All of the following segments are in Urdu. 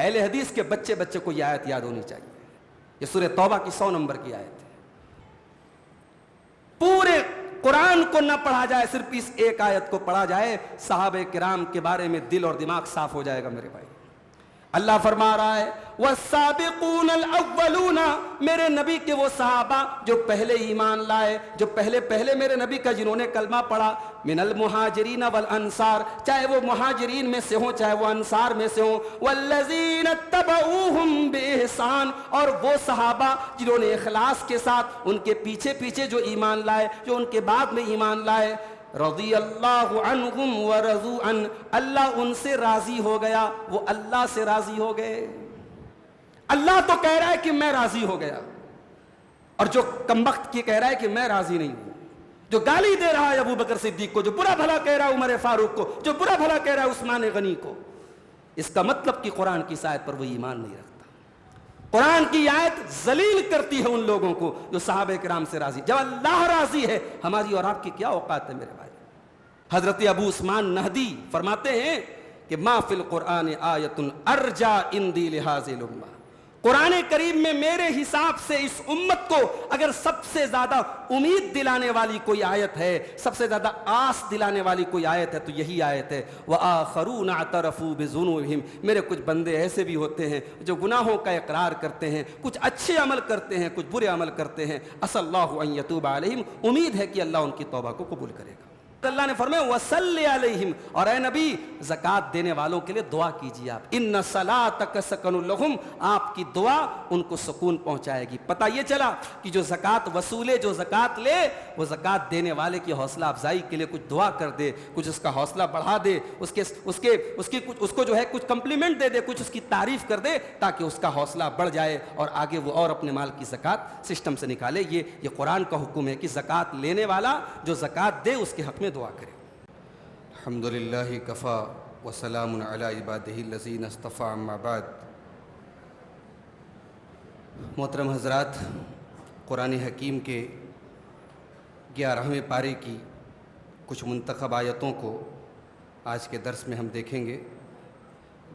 اہل حدیث کے بچے بچے کو یہ آیت یاد ہونی چاہیے. یہ سورہ توبہ کی 100 نمبر کی آیت ہے. پورے قرآن کو نہ پڑھا جائے, صرف اس ایک آیت کو پڑھا جائے, صحابہ کرام کے بارے میں دل اور دماغ صاف ہو جائے گا میرے بھائی. اللہ فرما رہا ہے والسابقون الاولون, میرے نبی کے وہ صحابہ جو پہلے ایمان لائے, جو پہلے میرے نبی کا جنہوں نے کلمہ پڑھا, من المہاجرین والانصار, چاہے وہ مہاجرین میں سے ہوں چاہے وہ انصار میں سے ہوں, والذین اتبعوہم باحسان, اور وہ صحابہ جنہوں نے اخلاص کے ساتھ ان کے پیچھے جو ایمان لائے, جو ان کے بعد میں ایمان لائے, رضی اللہ عنہم ورضوا عنہ, اللہ ان سے راضی ہو گیا, وہ اللہ سے راضی ہو گئے. اللہ تو کہہ رہا ہے کہ میں راضی ہو گیا, اور جو کمبخت کی کہہ رہا ہے کہ میں راضی نہیں ہوں, جو گالی دے رہا ہے ابو بکر صدیق کو, جو برا بھلا کہہ رہا ہے عمر فاروق کو, جو برا بھلا کہہ رہا ہے عثمان غنی کو, اس کا مطلب کہ قرآن کی آیت پر وہ ایمان نہیں رکھتا. قرآن کی آیت ذلیل کرتی ہے ان لوگوں کو جو صحابہ کرام سے راضی. جب اللہ راضی ہے, ہماری اور آپ کی کیا اوقات ہے میرے بھائی. حضرت ابو عثمان نہدی فرماتے ہیں کہ ما فی القرآن آیت ارجا اندی لہذہ الامہ, قرآن کریم میں میرے حساب سے اس امت کو اگر سب سے زیادہ امید دلانے والی کوئی آیت ہے, سب سے زیادہ آس دلانے والی کوئی آیت ہے تو یہی آیت ہے. وآخرون اعترفوا بذنوبہم, میرے کچھ بندے ایسے بھی ہوتے ہیں جو گناہوں کا اقرار کرتے ہیں, کچھ اچھے عمل کرتے ہیں, کچھ برے عمل کرتے ہیں. عسى اللہ ان یتوب علیہم, امید ہے کہ اللہ ان کی توبہ کو قبول کرے گا. اللہ نے فرمایا وصلی علیہم, اور اے نبی زکوٰۃ دینے والوں کے لیے دعا کیجیے آپ. ان صلاتک سکن لہم, آپ کی دعا ان کو سکون پہنچائے گی. پتہ یہ چلا کہ جو زکوٰۃ وصولے, جو زکوٰۃ لے, وہ زکوٰۃ دینے والے کی حوصلہ افزائی کے لیے کچھ دعا کر دے, کچھ اس کا حوصلہ بڑھا دے, اس کو جو ہے کچھ کمپلیمنٹ دے دے, کچھ اس کی تعریف کر دے, تاکہ اس کا حوصلہ بڑھ جائے اور آگے وہ اور اپنے مال کی زکوٰۃ سسٹم سے نکالے. یہ قرآن کا حکم ہے کہ زکوٰۃ لینے والا جو زکوٰۃ دے اس کے حق میں دعا کرے. الحمدللہ کفا وسلام علی عبادہ الذین اصطفی, اما بعد. محترم حضرات, قرآن حکیم کے 11ویں پارے کی کچھ منتخب آیتوں کو آج کے درس میں ہم دیکھیں گے.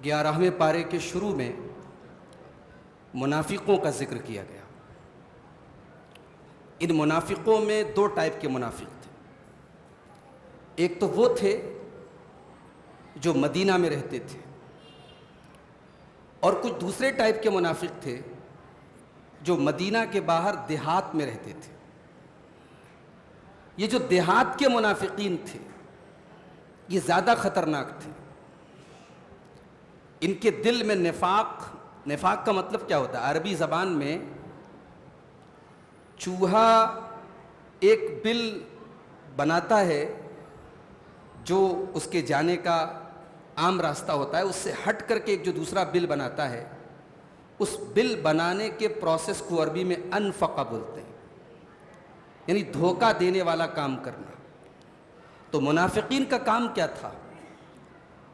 11ویں پارے کے شروع میں منافقوں کا ذکر کیا گیا. ان منافقوں میں 2 ٹائپ کے منافق تھے. ایک تو وہ تھے جو مدینہ میں رہتے تھے, اور کچھ دوسرے ٹائپ کے منافق تھے جو مدینہ کے باہر دیہات میں رہتے تھے. یہ جو دیہات کے منافقین تھے یہ زیادہ خطرناک تھے. ان کے دل میں نفاق کا مطلب کیا ہوتا ہے؟ عربی زبان میں چوہا ایک بل بناتا ہے جو اس کے جانے کا عام راستہ ہوتا ہے, اس سے ہٹ کر کے ایک جو دوسرا بل بناتا ہے, اس بل بنانے کے پروسیس کو عربی میں انفقہ بولتے ہیں, یعنی دھوکہ دینے والا کام کرنا. تو منافقین کا کام کیا تھا؟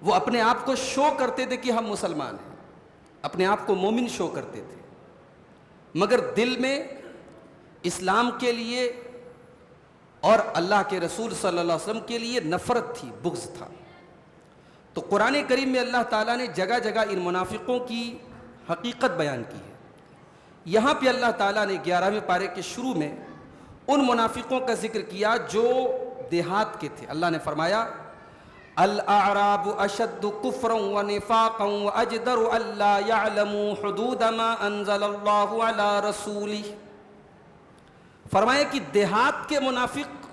وہ اپنے آپ کو شو کرتے تھے کہ ہم مسلمان ہیں, اپنے آپ کو مومن شو کرتے تھے, مگر دل میں اسلام کے لیے اور اللہ کے رسول صلی اللہ علیہ وسلم کے لیے نفرت تھی, بغض تھا. تو قرآن کریم میں اللہ تعالیٰ نے جگہ جگہ ان منافقوں کی حقیقت بیان کی ہے. یہاں پہ اللہ تعالیٰ نے 11ویں پارے کے شروع میں ان منافقوں کا ذکر کیا جو دیہات کے تھے. اللہ نے فرمایا الاعراب اشد کفرا ونفاقا واجدر الا يعلموا حدود ما انزل اللہ علی رسولہ. فرمایا کہ دیہات کے منافق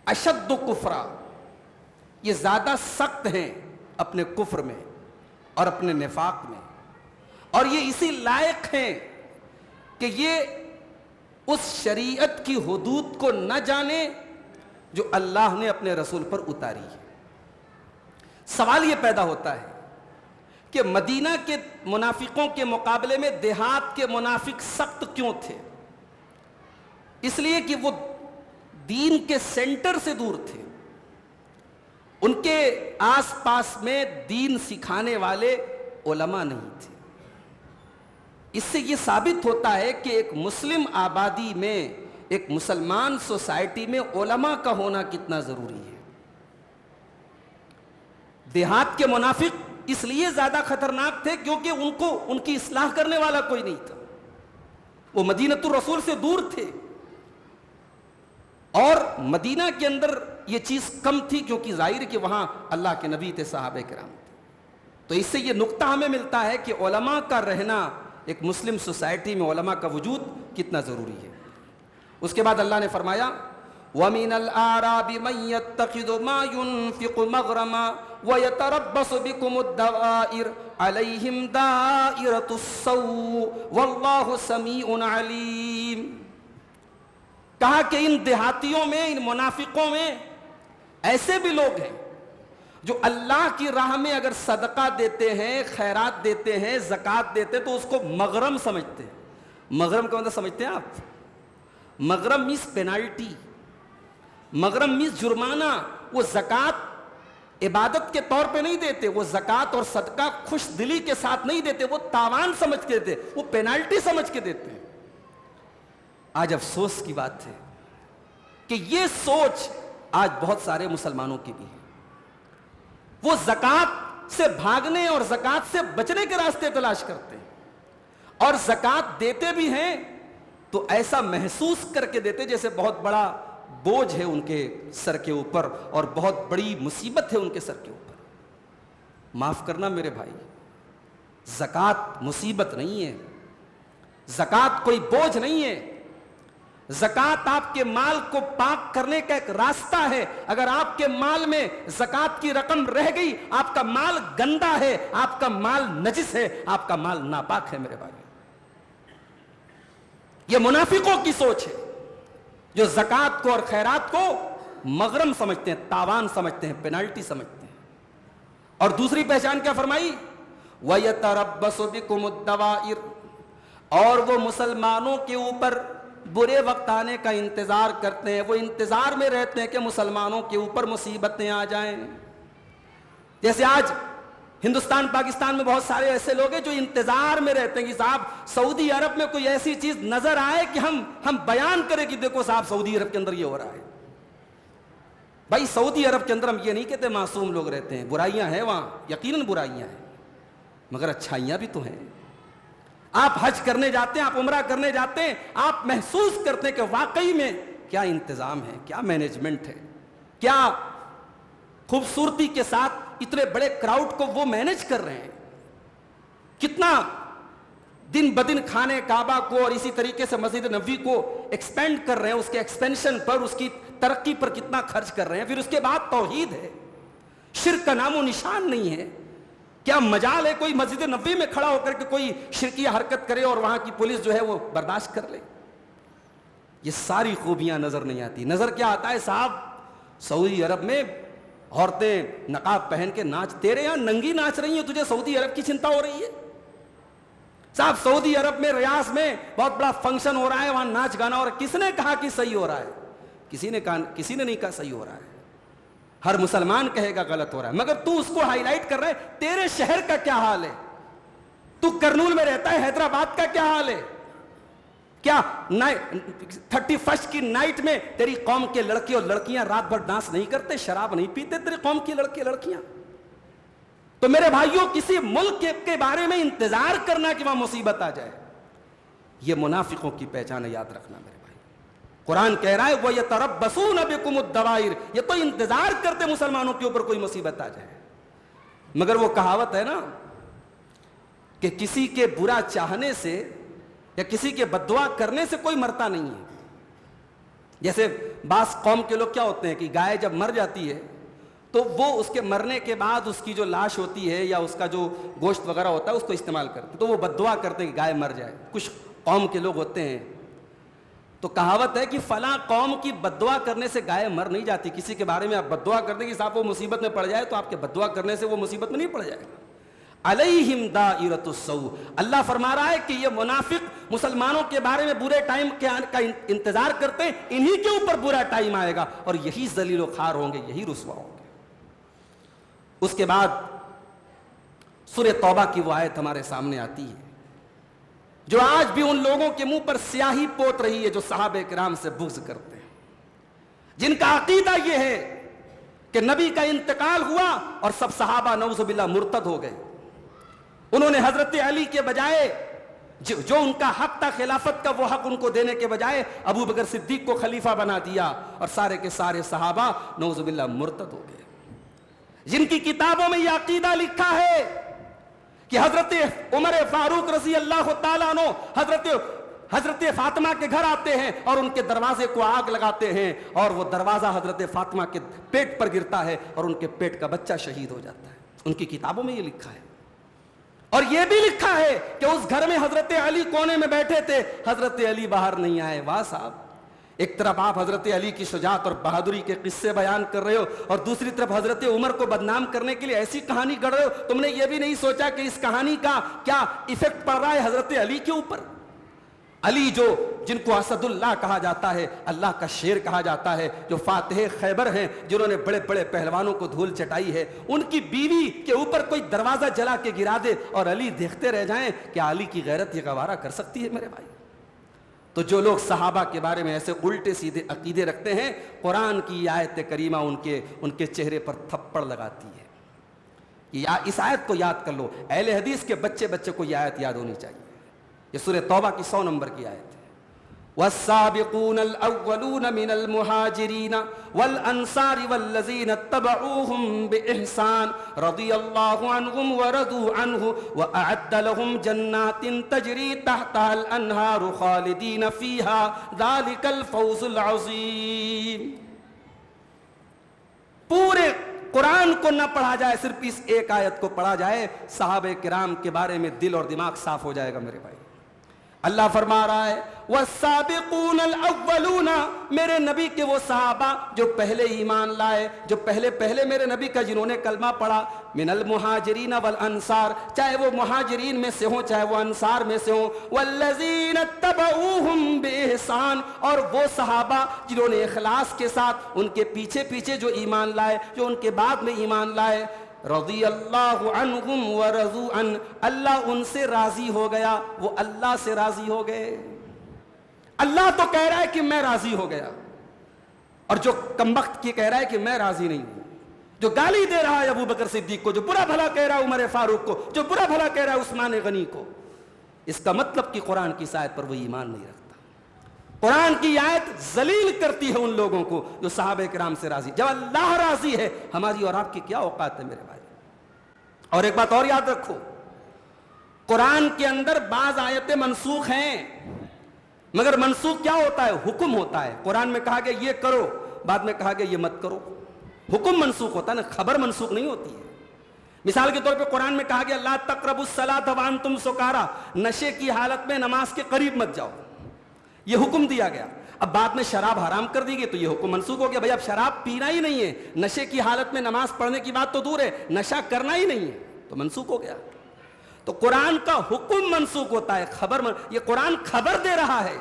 اشد کفرا, یہ زیادہ سخت ہیں اپنے کفر میں اور اپنے نفاق میں, اور یہ اسی لائق ہیں کہ یہ اس شریعت کی حدود کو نہ جانے جو اللہ نے اپنے رسول پر اتاری ہے. سوال یہ پیدا ہوتا ہے کہ مدینہ کے منافقوں کے مقابلے میں دیہات کے منافق سخت کیوں تھے؟ اس لیے کہ وہ دین کے سینٹر سے دور تھے, ان کے آس پاس میں دین سکھانے والے علماء نہیں تھے. اس سے یہ ثابت ہوتا ہے کہ ایک مسلم آبادی میں, ایک مسلمان سوسائٹی میں علماء کا ہونا کتنا ضروری ہے. دیہات کے منافق اس لیے زیادہ خطرناک تھے کیونکہ ان کی اصلاح کرنے والا کوئی نہیں تھا. وہ مدینۃ الرسول سے دور تھے اور مدینہ کے اندر یہ چیز کم تھی کیونکہ ظاہر کہ وہاں اللہ کے نبی تھے, صحابہ کرام تھے. تو اس سے یہ نقطہ ہمیں ملتا ہے کہ علماء کا رہنا, ایک مسلم سوسائٹی میں علماء کا وجود کتنا ضروری ہے. اس کے بعد اللہ نے فرمایا وَمِنَ الْأَعْرَابِ مَن يَتَّخِذُ مَا يُنْفِقُ مَغْرَمًا وَيَتَرَبَّصُ بِكُمُ الدَّوَائِرَ عَلَيْهِمْ دَائِرَةُ السَّوْءِ وَاللَّهُ سَمِيعٌ عَلِيمٌ. کہا کہ ان دیہاتیوں میں, ان منافقوں میں ایسے بھی لوگ ہیں جو اللہ کی راہ میں اگر صدقہ دیتے ہیں, خیرات دیتے ہیں, زکوٰۃ دیتے ہیں تو اس کو مغرم سمجھتے ہیں. مغرم کا مطلب سمجھتے ہیں آپ؟ مغرم میز پینالٹی, مغرم میز جرمانہ. وہ زکوٰۃ عبادت کے طور پہ نہیں دیتے, وہ زکوٰۃ اور صدقہ خوش دلی کے ساتھ نہیں دیتے, وہ تاوان سمجھ کے دیتے, وہ پینالٹی سمجھ کے دیتے ہیں. آج افسوس کی بات ہے کہ یہ سوچ آج بہت سارے مسلمانوں کی بھی ہے. وہ زکوٰۃ سے بھاگنے اور زکوٰۃ سے بچنے کے راستے تلاش کرتے ہیں, اور زکوٰۃ دیتے بھی ہیں تو ایسا محسوس کر کے دیتے جیسے بہت بڑا بوجھ ہے ان کے سر کے اوپر اور بہت بڑی مصیبت ہے ان کے سر کے اوپر. معاف کرنا میرے بھائی, زکوٰۃ مصیبت نہیں ہے, زکوٰۃ کوئی بوجھ نہیں ہے. زکوٰۃ آپ کے مال کو پاک کرنے کا ایک راستہ ہے. اگر آپ کے مال میں زکوٰۃ کی رقم رہ گئی, آپ کا مال گندا ہے, آپ کا مال نجس ہے, آپ کا مال ناپاک ہے میرے بھائی. یہ منافقوں کی سوچ ہے جو زکوٰۃ کو اور خیرات کو مغرم سمجھتے ہیں, تاوان سمجھتے ہیں, پینالٹی سمجھتے ہیں. اور دوسری پہچان کیا فرمائی؟ وَيَتَرَبَّصُ بِكُمُ الدَّوَائِرَ, اور وہ مسلمانوں کے اوپر برے وقت آنے کا انتظار کرتے ہیں. وہ انتظار میں رہتے ہیں کہ مسلمانوں کے اوپر مصیبتیں آ جائیں. جیسے آج ہندوستان پاکستان میں بہت سارے ایسے لوگ ہیں جو انتظار میں رہتے ہیں کہ صاحب سعودی عرب میں کوئی ایسی چیز نظر آئے کہ ہم بیان کریں کہ دیکھو صاحب سعودی عرب کے اندر یہ ہو رہا ہے. بھائی سعودی عرب کے اندر ہم یہ نہیں کہتے معصوم لوگ رہتے ہیں, برائیاں ہیں وہاں, یقیناً برائیاں ہیں, مگر اچھائیاں بھی تو ہیں. آپ حج کرنے جاتے ہیں, آپ عمرہ کرنے جاتے ہیں, آپ محسوس کرتے ہیں کہ واقعی میں کیا انتظام ہے, کیا مینجمنٹ ہے, کیا خوبصورتی کے ساتھ اتنے بڑے کراؤڈ کو وہ مینج کر رہے ہیں, کتنا دن بدن خانے کعبہ کو اور اسی طریقے سے مسجد نبوی کو ایکسپینڈ کر رہے ہیں, اس کے ایکسپینشن پر, اس کی ترقی پر کتنا خرچ کر رہے ہیں. پھر اس کے بعد توحید ہے, شرک کا نام و نشان نہیں ہے. کیا مجال ہے کوئی مسجد نبوی میں کھڑا ہو کر کے کوئی شرکیہ حرکت کرے اور وہاں کی پولیس جو ہے وہ برداشت کر لے؟ یہ ساری خوبیاں نظر نہیں آتی. نظر کیا آتا ہے صاحب؟ سعودی عرب میں عورتیں نقاب پہن کے ناچ, تیرے یہاں ننگی ناچ رہی ہیں, تجھے سعودی عرب کی چنتا ہو رہی ہے صاحب؟ سعودی عرب میں ریاض میں بہت بڑا فنکشن ہو رہا ہے, وہاں ناچ گانا, اور کس نے کہا کہ صحیح ہو رہا ہے؟ کسی نے نہیں کہا صحیح ہو رہا ہے. ہر مسلمان کہے گا غلط ہو رہا ہے, مگر تو اس کو ہائی لائٹ کر رہے. تیرے شہر کا کیا حال ہے؟ تو کرنول میں رہتا ہے, حیدرآباد کا کیا حال ہے؟ کیا 31 کی نائٹ میں تیری قوم کے لڑکے اور لڑکیاں رات بھر ڈانس نہیں کرتے, شراب نہیں پیتے تیری قوم کے لڑکے لڑکیاں؟ تو میرے بھائیوں, کسی ملک کے بارے میں انتظار کرنا کہ وہاں مصیبت آ جائے, یہ منافقوں کی پہچان ہے, یاد رکھنا میرے بھائی. قرآن کہہ رہا ہے وَيَتَرَبَّصُونَ بِكُمُ الدَّوَائِرَ, یہ تو انتظار کرتے مسلمانوں کے اوپر کوئی مصیبت آ جائے. مگر وہ کہاوت ہے نا کہ کسی کے برا چاہنے سے یا کسی کے بددعا کرنے سے کوئی مرتا نہیں ہے. جیسے بعض قوم کے لوگ کیا ہوتے ہیں کہ گائے جب مر جاتی ہے تو وہ اس کے مرنے کے بعد اس کی جو لاش ہوتی ہے یا اس کا جو گوشت وغیرہ ہوتا ہے اس کو استعمال کرتے ہیں, تو وہ بددعا کرتے ہیں کہ گائے مر جائے. کچھ قوم کے لوگ ہوتے ہیں تو کہاوت ہے کہ فلاں قوم کی بددعا کرنے سے گائے مر نہیں جاتی. کسی کے بارے میں آپ بددعا کرتے ہیں کہ صاحب وہ مصیبت میں پڑ جائے, تو آپ کے بددعا کرنے سے وہ مصیبت میں نہیں پڑ جائے گا. علیہم دائرۃ السوء, اللہ فرما رہا ہے کہ یہ منافق مسلمانوں کے بارے میں برے ٹائم کا انتظار کرتے ہیں, انہی کے اوپر برا ٹائم آئے گا اور یہی ذلیل و خوار ہوں گے, یہی رسوا ہوں گے. اس کے بعد سورہ توبہ کی وہ آیت ہمارے سامنے آتی ہے جو آج بھی ان لوگوں کے منہ پر سیاہی پوت رہی ہے جو صحابہ کرام سے بغض کرتے ہیں, جن کا عقیدہ یہ ہے کہ نبی کا انتقال ہوا اور سب صحابہ نعوذ باللہ مرتد ہو گئے. انہوں نے حضرت علی کے بجائے جو ان کا حق تھا خلافت کا وہ حق ان کو دینے کے بجائے ابو بکر صدیق کو خلیفہ بنا دیا اور سارے کے سارے صحابہ نعوذ باللہ مرتد ہو گئے. جن کی کتابوں میں یہ عقیدہ لکھا ہے کہ حضرت عمر فاروق رضی اللہ تعالیٰ عنہ حضرت فاطمہ کے گھر آتے ہیں اور ان کے دروازے کو آگ لگاتے ہیں اور وہ دروازہ حضرت فاطمہ کے پیٹ پر گرتا ہے اور ان کے پیٹ کا بچہ شہید ہو جاتا ہے. ان کی کتابوں میں یہ لکھا ہے. اور یہ بھی لکھا ہے کہ اس گھر میں حضرت علی کونے میں بیٹھے تھے, حضرت علی باہر نہیں آئے. واہ صاحب, ایک طرف آپ حضرت علی کی شجاعت اور بہادری کے قصے بیان کر رہے ہو اور دوسری طرف حضرت عمر کو بدنام کرنے کے لیے ایسی کہانی گڑھ رہے ہو. تم نے یہ بھی نہیں سوچا کہ اس کہانی کا کیا ایفیکٹ پڑ رہا ہے حضرت علی کے اوپر. علی جن کو اسد اللہ کہا جاتا ہے, اللہ کا شیر کہا جاتا ہے, جو فاتح خیبر ہیں, جنہوں نے بڑے بڑے پہلوانوں کو دھول چٹائی ہے, ان کی بیوی کے اوپر کوئی دروازہ جلا کے گرا دے اور علی دیکھتے رہ جائیں, کیا علی کی غیرت یہ گوارا کر سکتی ہے میرے بھائی؟ تو جو لوگ صحابہ کے بارے میں ایسے الٹے سیدھے عقیدے رکھتے ہیں, قرآن کی آیت کریمہ ان کے چہرے پر تھپڑ لگاتی ہے. اس آیت کو یاد کر لو, اہل حدیث کے بچے کو یہ آیت یاد ہونی چاہیے. یہ سورہ توبہ کی 100 نمبر کی آیت ہے. والسابقون الاولون من المہاجرین والانصار والذین اتبعوهم بإحسان رضی اللہ عنہم ورضوا عنہ واعد لهم جنات تجری تحتها الانہار خالدین فیہا ذلک الفوز العظیم. پورے قرآن کو نہ پڑھا جائے, صرف اس ایک آیت کو پڑھا جائے, صحابہ کرام کے بارے میں دل اور دماغ صاف ہو جائے گا میرے بھائی. اللہ فرما رہا ہے والسابقون الاولون, میرے نبی کے وہ صحابہ جو پہلے ایمان لائے, جو پہلے میرے نبی کا جنہوں نے کلمہ پڑھا, من المہاجرین والانصار, چاہے وہ مہاجرین میں سے ہوں چاہے وہ انصار میں سے ہوں, والذین اتبعوہم بإحسان, اور وہ صحابہ جنہوں نے اخلاص کے ساتھ ان کے پیچھے جو ایمان لائے, جو ان کے بعد میں ایمان لائے, رضی اللہ عنہم ورضوا عنہ, اللہ ان سے راضی ہو گیا, وہ اللہ سے راضی ہو گئے. اللہ تو کہہ رہا ہے کہ میں راضی ہو گیا, اور جو کمبخت کی کہہ رہا ہے کہ میں راضی نہیں ہوں, جو گالی دے رہا ہے ابو بکر صدیق کو, جو برا بھلا کہہ رہا ہے عمر فاروق کو, جو برا بھلا کہہ رہا ہے عثمان غنی کو, اس کا مطلب کہ قرآن کی اس آیت پر وہ ایمان نہیں رکھتا. قرآن کی آیت ذلیل کرتی ہے ان لوگوں کو جو صحابہ کرام سے راضی. جب اللہ راضی ہے, ہماری اور آپ کی کیا اوقات ہے میرے بھائی. اور ایک بات اور یاد رکھو, قرآن کے اندر بعض آیتیں منسوخ ہیں, مگر منسوخ کیا ہوتا ہے؟ حکم ہوتا ہے. قرآن میں کہا گیا یہ کرو, بعد میں کہا گیا یہ مت کرو. حکم منسوخ ہوتا ہے نا, خبر منسوخ نہیں ہوتی ہے. مثال کے طور پہ قرآن میں کہا گیا لا تقربوا الصلاۃ وانتم سکارا, نشے کی حالت میں نماز کے قریب مت جاؤ, یہ حکم دیا گیا. اب بعد میں شراب حرام کر دی گئی تو یہ حکم منسوخ ہو گیا. بھائی اب شراب پینا ہی نہیں ہے, نشے کی حالت میں نماز پڑھنے کی بات تو دور ہے, نشہ کرنا ہی نہیں ہے, تو منسوخ ہو گیا. تو قرآن کا حکم منسوخ ہوتا ہے, یہ قرآن خبر دے رہا ہے.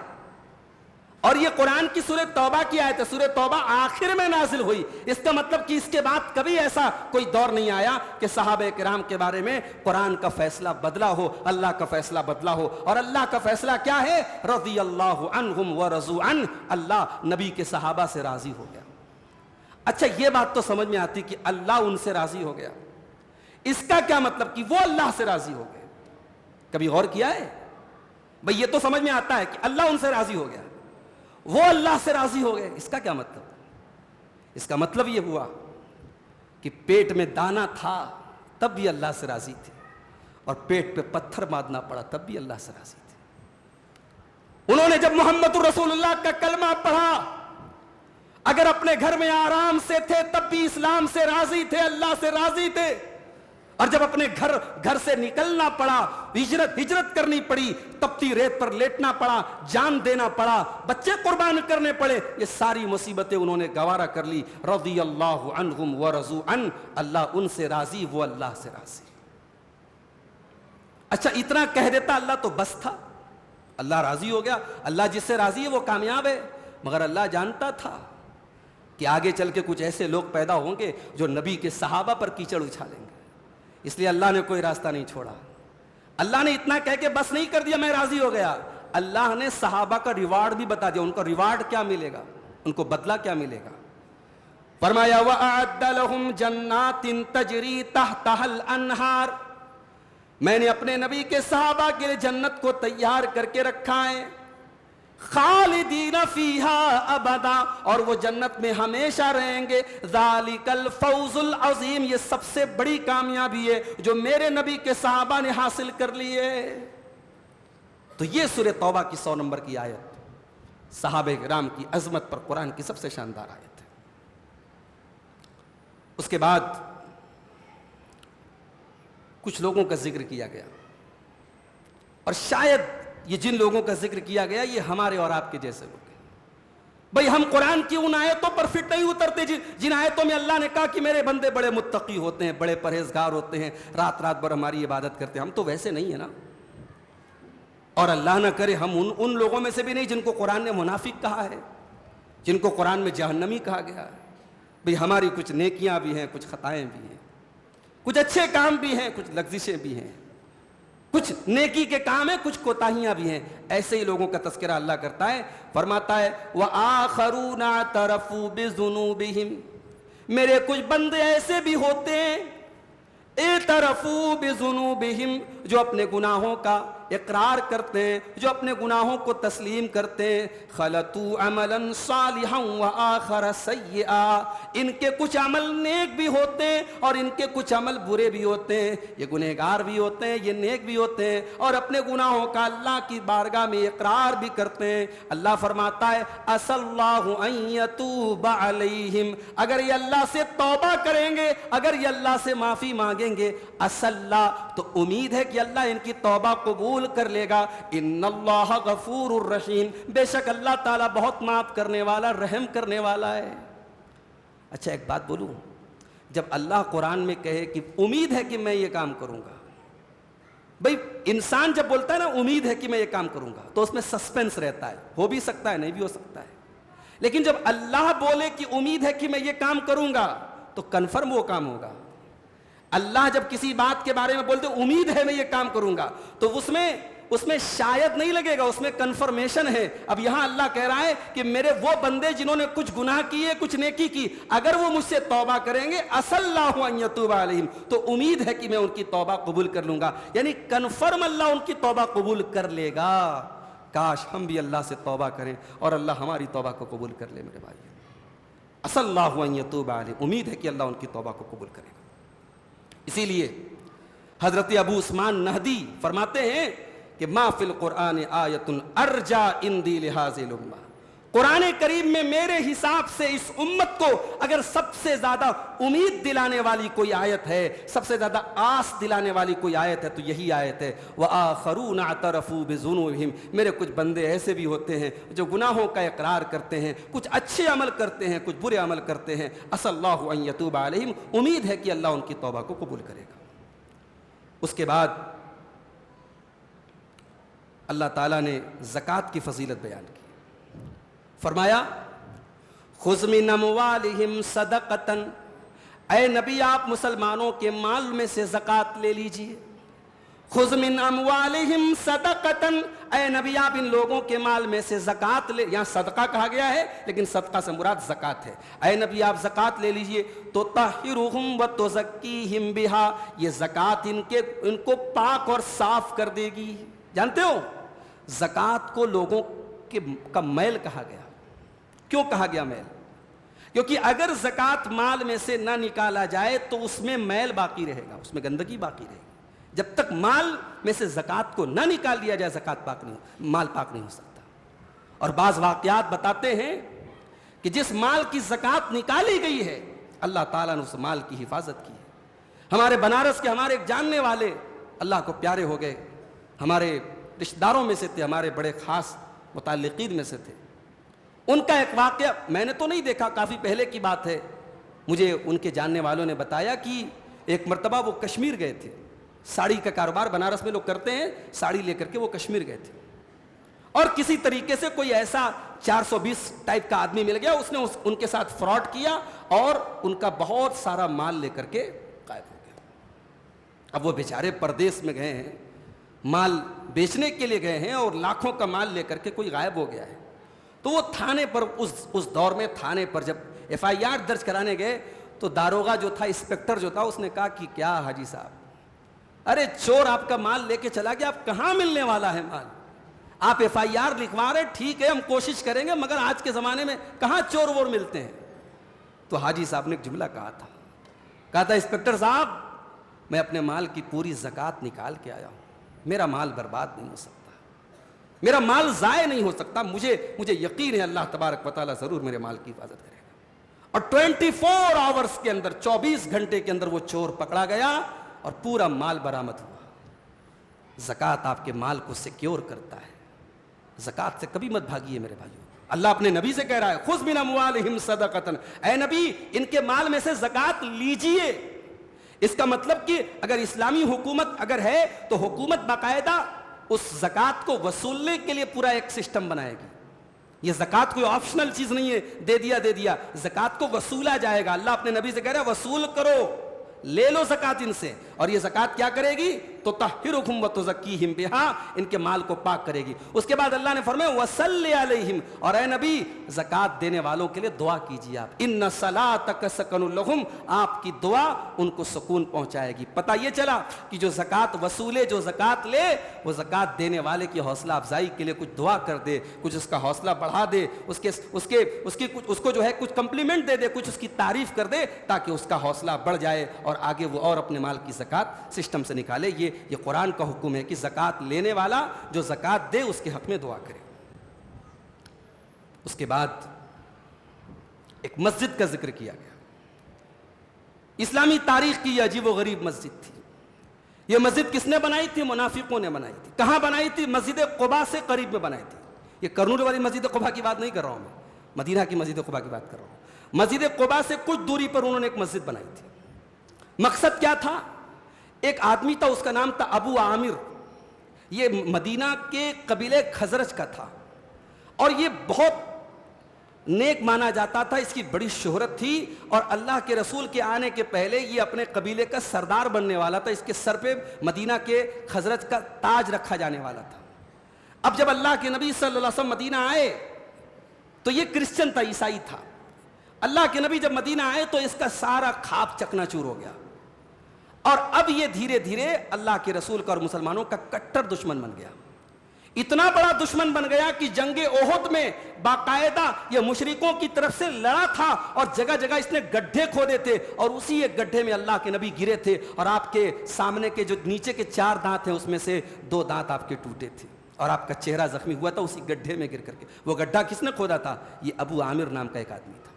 اور یہ قرآن کی سورہ توبہ کی آیت ہے, سورہ توبہ آخر میں نازل ہوئی. اس کا مطلب کہ اس کے بعد کبھی ایسا کوئی دور نہیں آیا کہ صحابہ کرام کے بارے میں قرآن کا فیصلہ بدلا ہو, اللہ کا فیصلہ بدلا ہو. اور اللہ کا فیصلہ کیا ہے؟ رضی اللہ عنہم ورضوا عنہ, اللہ نبی کے صحابہ سے راضی ہو گیا. اچھا یہ بات تو سمجھ میں آتی کہ اللہ ان سے راضی ہو گیا, اس کا کیا مطلب کہ وہ اللہ سے راضی ہو گئے؟ کبھی غور کیا ہے بھئی؟ یہ تو سمجھ میں آتا ہے کہ اللہ ان سے راضی ہو گیا, وہ اللہ سے راضی ہو گئے, اس کا کیا مطلب؟ اس کا مطلب یہ ہوا کہ پیٹ میں دانا تھا تب بھی اللہ سے راضی تھے, اور پیٹ پہ پتھر باندھنا پڑا تب بھی اللہ سے راضی تھے. انہوں نے جب محمد رسول اللہ کا کلمہ پڑھا, اگر اپنے گھر میں آرام سے تھے تب بھی اسلام سے راضی تھے, اللہ سے راضی تھے. اور جب اپنے گھر سے نکلنا پڑا, ہجرت کرنی پڑی, تپتی ریت پر لیٹنا پڑا, جان دینا پڑا, بچے قربان کرنے پڑے, یہ ساری مصیبتیں انہوں نے گوارا کر لی. رضی اللہ عنہم ورضوا عنہ, اللہ ان سے راضی, وہ اللہ سے راضی. اچھا اتنا کہہ دیتا اللہ تو بس تھا, اللہ راضی ہو گیا, اللہ جس سے راضی ہے وہ کامیاب ہے. مگر اللہ جانتا تھا کہ آگے چل کے کچھ ایسے لوگ پیدا ہوں گے جو نبی کے صحابہ پر کیچڑ اچھالیں گے, اس لیے اللہ نے کوئی راستہ نہیں چھوڑا. اللہ نے اتنا کہہ کے بس نہیں کر دیا میں راضی ہو گیا, اللہ نے صحابہ کا ریوارڈ بھی بتا دیا, ان کو ریوارڈ کیا ملے گا, ان کو بدلہ کیا ملے گا. فرمایا وَأَعَدَّ لَهُمْ جَنَّاتٍ تَجْرِي تَحْتَهَا الْأَنْهَارُ، میں نے اپنے نبی کے صحابہ کے لیے جنت کو تیار کر کے رکھا ہے، خالدین فیہا ابدا، اور وہ جنت میں ہمیشہ رہیں گے، ذالک الفوز العظیم، یہ سب سے بڑی کامیابی ہے جو میرے نبی کے صحابہ نے حاصل کر لی ہے۔ تو یہ سورہ توبہ کی 100 نمبر کی آیت صحابہ کرام کی عظمت پر قرآن کی سب سے شاندار آیت ہے۔ اس کے بعد کچھ لوگوں کا ذکر کیا گیا، اور شاید یہ جن لوگوں کا ذکر کیا گیا یہ ہمارے اور آپ کے جیسے لوگ ہیں۔ بھئی ہم قرآن کی ان آیتوں پر فٹ نہیں اترتے جن آیتوں میں اللہ نے کہا کہ میرے بندے بڑے متقی ہوتے ہیں، بڑے پرہیزگار ہوتے ہیں، رات رات بھر ہماری عبادت کرتے ہیں۔ ہم تو ویسے نہیں ہیں نا، اور اللہ نہ کرے ہم ان لوگوں میں سے بھی نہیں جن کو قرآن نے منافق کہا ہے، جن کو قرآن میں جہنمی کہا گیا ہے۔ بھئی ہماری کچھ نیکیاں بھی ہیں، کچھ خطائیں بھی ہیں، کچھ اچھے کام بھی ہیں، کچھ لغزشیں بھی ہیں، کچھ نیکی کے کام ہیں، کچھ کوتاہیاں بھی ہیں۔ ایسے ہی لوگوں کا تذکرہ اللہ کرتا ہے، فرماتا ہے وَآخَرُونَ اعْتَرَفُوا بِذُنُوبِهِمْ، میرے کچھ بندے ایسے بھی ہوتے ہیں اعترفوا بذنوبہم، جو اپنے گناہوں کا اقرار کرتے ہیں، جو اپنے گناہوں کو تسلیم کرتے ہیں، خلطوا عملا صالحا وآخر سیئا، ان کے کچھ عمل نیک بھی ہوتے ہیں اور ان کے کچھ عمل برے بھی ہوتے ہیں، یہ گنہگار بھی ہوتے ہیں، یہ نیک بھی ہوتے ہیں، اور اپنے گناہوں کا اللہ کی بارگاہ میں اقرار بھی کرتے ہیں۔ اللہ فرماتا ہے عسى اللہ ان یتوب علیہم، اگر یہ اللہ سے توبہ کریں گے، اگر یہ اللہ سے معافی مانگیں گے، عسى اللہ، تو امید ہے کہ اللہ ان کی توبہ قبول کر لے گا۔ ان اللہ غفور الرحیم، بے شک اللہ تعالیٰ بہت معاف کرنے والا، رحم کرنے والا ہے۔ اچھا ایک بات بولوں، جب اللہ قرآن میں کہے کہ امید ہے کہ میں یہ کام کروں گا، بھئی انسان جب بولتا ہے نا امید ہے کہ میں یہ کام کروں گا، تو اس میں سسپینس رہتا ہے، ہو بھی سکتا ہے نہیں بھی ہو سکتا ہے، لیکن جب اللہ بولے کہ امید ہے کہ میں یہ کام کروں گا تو کنفرم وہ کام ہوگا۔ اللہ جب کسی بات کے بارے میں بولتے امید ہے میں یہ کام کروں گا، تو اس میں شاید نہیں لگے گا، اس میں کنفرمیشن ہے۔ اب یہاں اللہ کہہ رہا ہے کہ میرے وہ بندے جنہوں نے کچھ گناہ کیے، کچھ نیکی کی، اگر وہ مجھ سے توبہ کریں گے عسى اللہ ان یتوب علیہم، تو امید ہے کہ میں ان کی توبہ قبول کر لوں گا، یعنی کنفرم اللہ ان کی توبہ قبول کر لے گا۔ کاش ہم بھی اللہ سے توبہ کریں اور اللہ ہماری توبہ کو قبول کر لے میرے بھائی۔ عسى اللہ ان یتوب علیہم، امید ہے کہ اللہ ان کی توبہ کو قبول کرے گا۔ اسی لیے حضرت ابو عثمان نہدی فرماتے ہیں کہ ما فی القرآن آیت ارجا اندی لہذ الامہ، قرآن کریم میں میرے حساب سے اس امت کو اگر سب سے زیادہ امید دلانے والی کوئی آیت ہے، سب سے زیادہ آس دلانے والی کوئی آیت ہے تو یہی آیت ہے وآخرون اعترفوا بذنوبہم، میرے کچھ بندے ایسے بھی ہوتے ہیں جو گناہوں کا اقرار کرتے ہیں، کچھ اچھے عمل کرتے ہیں، کچھ برے عمل کرتے ہیں، عسى اللہ ان یتوب علیہم، امید ہے کہ اللہ ان کی توبہ کو قبول کرے گا۔ اس کے بعد اللہ تعالیٰ نے زکوٰۃ کی فضیلت بیان کی، فرمایا خذ من اموالہم صدقۃ، اے نبی آپ مسلمانوں کے مال میں سے زکوٰۃ لے لیجئے۔ خذ من اموالہم صدقۃ، اے نبی آپ ان لوگوں کے مال میں سے زکوٰۃ لے، یہاں صدقہ کہا گیا ہے لیکن صدقہ سے مراد زکوٰۃ ہے۔ اے نبی آپ زکوٰۃ لے لیجئے، تو طہرہم وتزکیہم بہا، یہ زکوٰۃ ان کو پاک اور صاف کر دے گی۔ جانتے ہو زکوٰۃ کو لوگوں کا میل کہا گیا، کیوں کہا گیا میل؟ کیونکہ اگر زکوٰۃ مال میں سے نہ نکالا جائے تو اس میں میل باقی رہے گا، اس میں گندگی باقی رہے گی۔ جب تک مال میں سے زکوٰۃ کو نہ نکال دیا جائے زکوٰۃ پاک نہیں، مال پاک نہیں ہو سکتا۔ اور بعض واقعات بتاتے ہیں کہ جس مال کی زکوٰۃ نکالی گئی ہے اللہ تعالیٰ نے اس مال کی حفاظت کی ہے۔ ہمارے بنارس کے ہمارے ایک جاننے والے اللہ کو پیارے ہو گئے، ہمارے رشتہ داروں میں سے تھے، ہمارے بڑے خاص متعلقین میں سے تھے۔ ان کا ایک واقعہ میں نے تو نہیں دیکھا، کافی پہلے کی بات ہے، مجھے ان کے جاننے والوں نے بتایا کہ ایک مرتبہ وہ کشمیر گئے تھے، ساڑی کا کاروبار بنارس میں لوگ کرتے ہیں، ساڑی لے کر کے وہ کشمیر گئے تھے، اور کسی طریقے سے کوئی ایسا 420 ٹائپ کا آدمی مل گیا، اس نے ان کے ساتھ فراڈ کیا اور ان کا بہت سارا مال لے کر کے غائب ہو گیا۔ اب وہ بیچارے پردیس میں گئے ہیں، مال بیچنے کے لیے گئے ہیں اور لاکھوں کا مال لے کر کے کوئی غائب ہو گیا ہے، تو وہ تھانے پر اس دور میں تھانے پر جب FIR درج کرانے گئے تو داروغہ جو تھا، انسپکٹر جو تھا، اس نے کہا کہ کیا حاجی صاحب، ارے چور آپ کا مال لے کے چلا گیا، آپ کہاں ملنے والا ہے مال؟ آپ FIR لکھوا رہے، ٹھیک ہے ہم کوشش کریں گے، مگر آج کے زمانے میں کہاں چور وور ملتے ہیں؟ تو حاجی صاحب نے ایک جملہ کہا تھا انسپکٹر صاحب میں اپنے مال کی پوری زکوٰۃ نکال کے آیا ہوں، میرا مال برباد نہیں ہو سکتا، میرا مال ضائع نہیں ہو سکتا، مجھے یقین ہے اللہ تبارک و تعالیٰ ضرور میرے مال کی حفاظت کرے گا۔ اور 24 آورز کے اندر، 24 گھنٹے کے اندر وہ چور پکڑا گیا اور پورا مال برآمد ہوا۔ زکوٰۃ آپ کے مال کو سیکیور کرتا ہے، زکوٰۃ سے کبھی مت بھاگیے میرے بھائیوں۔ اللہ اپنے نبی سے کہہ رہا ہے خذ من اموالہم صدقۃ، اے نبی ان کے مال میں سے زکوٰۃ لیجئے۔ اس کا مطلب کہ اگر اسلامی حکومت اگر ہے تو حکومت باقاعدہ اس زکوٰۃ کو وصولنے کے لیے پورا ایک سسٹم بنائے گی۔ یہ زکوٰۃ کوئی آپشنل چیز نہیں ہے، دے دیا، زکوٰۃ کو وصولا جائے گا۔ اللہ اپنے نبی سے کہہ رہا ہے وصول کرو، لے لو زکوٰۃ ان سے، اور یہ زکوٰۃ کیا کرے گی؟ تو تطہرہم وتزکیہم بہا، ان کے مال کو پاک کرے گی۔ اس کے بعد اللہ نے فرمایا وصلی علیہم، اور اے نبی زکوٰۃ دینے والوں کے لیے دعا کیجیے آپ، ان صلاتک سکن لہم، آپ کی دعا ان کو سکون پہنچائے گی۔ پتہ یہ چلا کہ جو زکوٰۃ وصولے، جو زکوٰۃ لے، وہ زکوٰۃ دینے والے کی حوصلہ افزائی کے لیے کچھ دعا کر دے، کچھ اس کا حوصلہ بڑھا دے، اس کو جو ہے کچھ کمپلیمنٹ دے دے، کچھ اس کی تعریف کر دے، تاکہ اس کا حوصلہ بڑھ جائے اور آگے وہ اور اپنے مال کی زکوٰۃ سسٹم سے نکالے۔ یہ قرآن کا حکم ہے کہ زکوٰۃ لینے والا جو زکوٰۃ دے اس کے حق میں دعا کرے۔ اس کے بعد ایک مسجد کا ذکر کیا گیا۔ اسلامی تاریخ کی یہ عجیب و غریب مسجد تھی۔ یہ مسجد کس نے بنائی تھی؟ منافقوں نے بنائی تھی۔ کہاں بنائی تھی؟ مسجد قباء سے قریب میں بنائی تھی۔ یہ کرنول والی مسجد قباء کی بات نہیں کر رہا ہوں میں، مدینہ کی مسجد قباء کی بات کر رہا ہوں۔ مسجد قباء سے کچھ دوری پر انہوں نے ایک مسجد بنائی تھی۔ مقصد کیا تھا؟ ایک آدمی تھا، اس کا نام تھا ابو عامر، یہ مدینہ کے قبیلے خزرج کا تھا، اور یہ بہت نیک مانا جاتا تھا، اس کی بڑی شہرت تھی، اور اللہ کے رسول کے آنے کے پہلے یہ اپنے قبیلے کا سردار بننے والا تھا۔ اس کے سر پہ مدینہ کے خزرج کا تاج رکھا جانے والا تھا۔ اب جب اللہ کے نبی صلی اللہ علیہ وسلم مدینہ آئے تو یہ کرسچن تھا، عیسائی تھا۔ اللہ کے نبی جب مدینہ آئے تو اس کا سارا خواب چکنا چور ہو گیا، اور اب یہ دھیرے دھیرے اللہ کے رسول کا اور مسلمانوں کا کٹر دشمن بن گیا۔ اتنا بڑا دشمن بن گیا کہ جنگ احد میں باقاعدہ یہ مشرکوں کی طرف سے لڑا تھا، اور جگہ جگہ اس نے گڈھے کھودے تھے، اور اسی ایک گڈھے میں اللہ کے نبی گرے تھے، اور آپ کے سامنے کے جو نیچے کے 4 دانت ہیں اس میں سے 2 دانت آپ کے ٹوٹے تھے، اور آپ کا چہرہ زخمی ہوا تھا اسی گڈھے میں گر کر کے۔ وہ گڈھا کس نے کھودا تھا؟ یہ ابو عامر نام کا ایک آدمی تھا،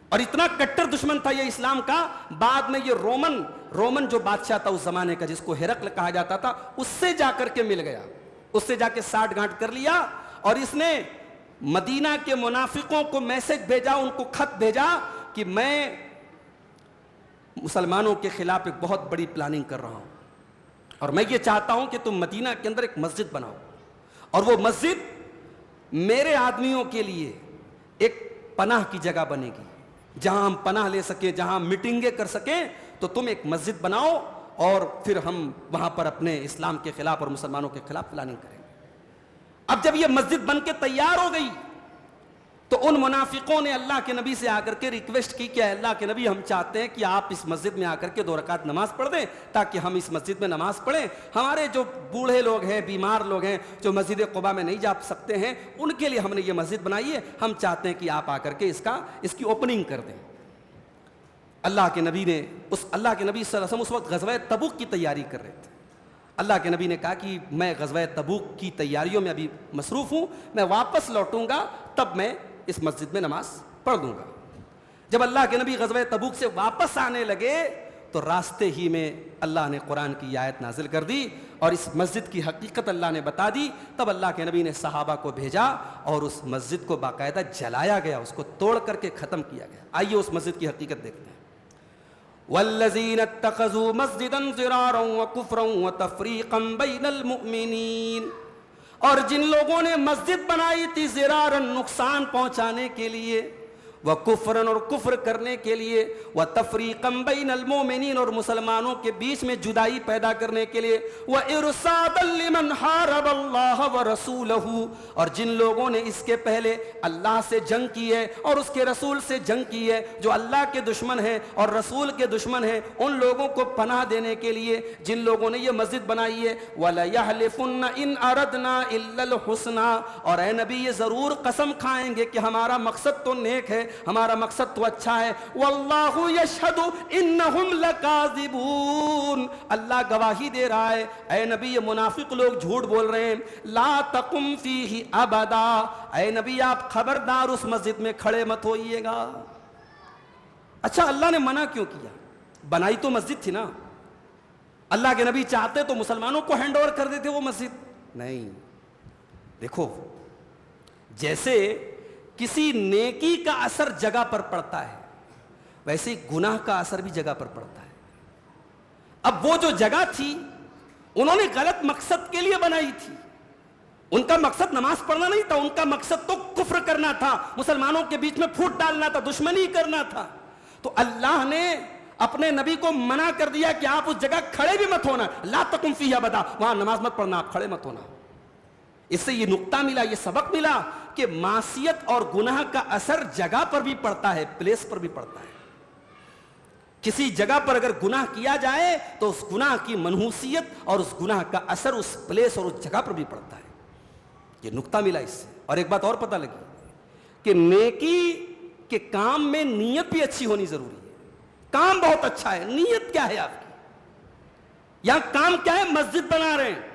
اور اتنا کٹر دشمن تھا یہ اسلام کا۔ بعد میں یہ رومن جو بادشاہ تھا اس زمانے کا، جس کو ہرقل کہا جاتا تھا، اس سے جا کر کے مل گیا، اس سے جا کے ساٹھ گانٹ کر لیا، اور اس نے مدینہ کے منافقوں کو میسج بھیجا، ان کو خط بھیجا کہ میں مسلمانوں کے خلاف ایک بہت بڑی پلاننگ کر رہا ہوں، اور میں یہ چاہتا ہوں کہ تم مدینہ کے اندر ایک مسجد بناؤ، اور وہ مسجد میرے آدمیوں کے لیے ایک پناہ کی جگہ بنے گی، جہاں ہم پناہ لے سکیں، جہاں ہم میٹنگیں کر سکیں، تو تم ایک مسجد بناؤ، اور پھر ہم وہاں پر اپنے اسلام کے خلاف اور مسلمانوں کے خلاف پلاننگ کریں گے۔ اب جب یہ مسجد بن کے تیار ہو گئی تو ان منافقوں نے اللہ کے نبی سے آ کر کے ریکویسٹ کی کہ اللہ کے نبی ہم چاہتے ہیں کہ آپ اس مسجد میں آ کر کے 2 رکعت نماز پڑھ دیں، تاکہ ہم اس مسجد میں نماز پڑھیں، ہمارے جو بوڑھے لوگ ہیں، بیمار لوگ ہیں، جو مسجد قباء میں نہیں جا سکتے ہیں، ان کے لیے ہم نے یہ مسجد بنائی ہے، ہم چاہتے ہیں کہ آپ آ کر کے اس کی اوپننگ کر دیں۔ اللہ کے نبی صلی اللہ علیہ وسلم اس وقت غزوہ تبوک کی تیاری کر رہے تھے۔ اللہ کے نبی نے کہا کہ میں غزوہ تبوک کی تیاریوں میں ابھی مصروف ہوں، میں واپس لوٹوں گا تب میں اس مسجد میں نماز پڑھ دوں گا۔ جب اللہ کے نبی غزوہ تبوک سے واپس آنے لگے تو راستے ہی میں اللہ نے قرآن کی آیت نازل کر دی، اور اس مسجد کی حقیقت اللہ نے بتا دی۔ تب اللہ کے نبی نے صحابہ کو بھیجا، اور اس مسجد کو باقاعدہ جلایا گیا، اس کو توڑ کر کے ختم کیا گیا۔ آئیے اس مسجد کی حقیقت دیکھتے ہیں۔ والذین اتخذوا مسجدا ضرارا وکفرا وتفریقا بین المؤمنین، اور جن لوگوں نے مسجد بنائی تھی ضرارا نقصان پہنچانے کے لیے، وہ کفرن اور کفر کرنے کے لیے، وہ تفریقم بین المومنین اور مسلمانوں کے بیچ میں جدائی پیدا کرنے کے لیے، وہ ارصادا لمن حارب اللہ ورسولہ، اور جن لوگوں نے اس کے پہلے اللہ سے جنگ کی ہے اور اس کے رسول سے جنگ کی ہے، جو اللہ کے دشمن ہیں اور رسول کے دشمن ہیں، ان لوگوں کو پناہ دینے کے لیے جن لوگوں نے یہ مسجد بنائی ہے، وَلَيَحْلِفُنَّ إِنْ أَرَدْنَا إِلَّا الْحُسْنَى، اور اے نبی یہ ضرور قسم کھائیں گے کہ ہمارا مقصد تو نیک ہے، ہمارا مقصد تو اچھا ہے، وَاللَّهُ يَشْهَدُ إِنَّهُمْ لَكَاذِبُونَ، اللہ گواہی دے رہا ہے اے نبی یہ منافق لوگ جھوٹ بول رہے ہیں، لا تقم فیہ ابدا، اے نبی آپ خبردار اس مسجد میں کھڑے مت ہوئیے گا۔ اچھا اللہ نے منع کیوں کیا؟ بنائی تو مسجد تھی نا، اللہ کے نبی چاہتے تو مسلمانوں کو ہینڈ اوور کر دیتے وہ مسجد، نہیں۔ دیکھو جیسے کسی نیکی کا اثر جگہ پر پڑتا ہے ویسے گناہ کا اثر بھی جگہ پر پڑتا ہے۔ اب وہ جو جگہ تھی انہوں نے غلط مقصد کے لیے بنائی تھی، ان کا مقصد نماز پڑھنا نہیں تھا، ان کا مقصد تو کفر کرنا تھا، مسلمانوں کے بیچ میں پھوٹ ڈالنا تھا، دشمنی کرنا تھا۔ تو اللہ نے اپنے نبی کو منع کر دیا کہ آپ اس جگہ کھڑے بھی مت ہونا، لا تقم فیہ ابدا، وہاں نماز مت پڑھنا، آپ کھڑے مت ہونا۔ اس سے یہ نقطہ ملا، یہ سبق ملا کہ معصیت اور گناہ کا اثر جگہ پر بھی پڑتا ہے، پلیس پر بھی پڑتا ہے۔ کسی جگہ پر اگر گناہ کیا جائے تو اس گناہ کی منحوسیت اور اس گناہ کا اثر اس پلیس اور اس جگہ پر بھی پڑتا ہے، یہ نقطہ ملا اس سے۔ اور ایک بات اور پتہ لگی کہ نیکی کے کام میں نیت بھی اچھی ہونی ضروری ہے۔ کام بہت اچھا ہے، نیت کیا ہے آپ کی؟ یہاں کام کیا ہے؟ مسجد بنا رہے ہیں۔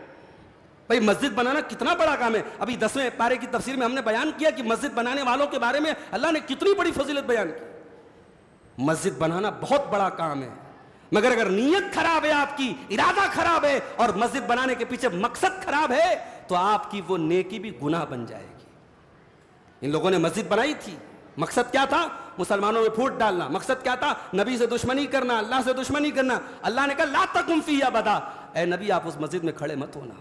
بھئی مسجد بنانا کتنا بڑا کام ہے، ابھی 10ویں پارے کی تفسیر میں ہم نے بیان کیا کہ مسجد بنانے والوں کے بارے میں اللہ نے کتنی بڑی فضیلت بیان کی۔ مسجد بنانا بہت بڑا کام ہے، مگر اگر نیت خراب ہے، آپ کی ارادہ خراب ہے اور مسجد بنانے کے پیچھے مقصد خراب ہے تو آپ کی وہ نیکی بھی گناہ بن جائے گی۔ ان لوگوں نے مسجد بنائی تھی، مقصد کیا تھا؟ مسلمانوں میں پھوٹ ڈالنا۔ مقصد کیا تھا؟ نبی سے دشمنی کرنا، اللہ سے دشمنی کرنا۔ اللہ نے کہا لا تقم فیہ ابدا، اے نبی آپ اس مسجد میں کھڑے مت ہونا۔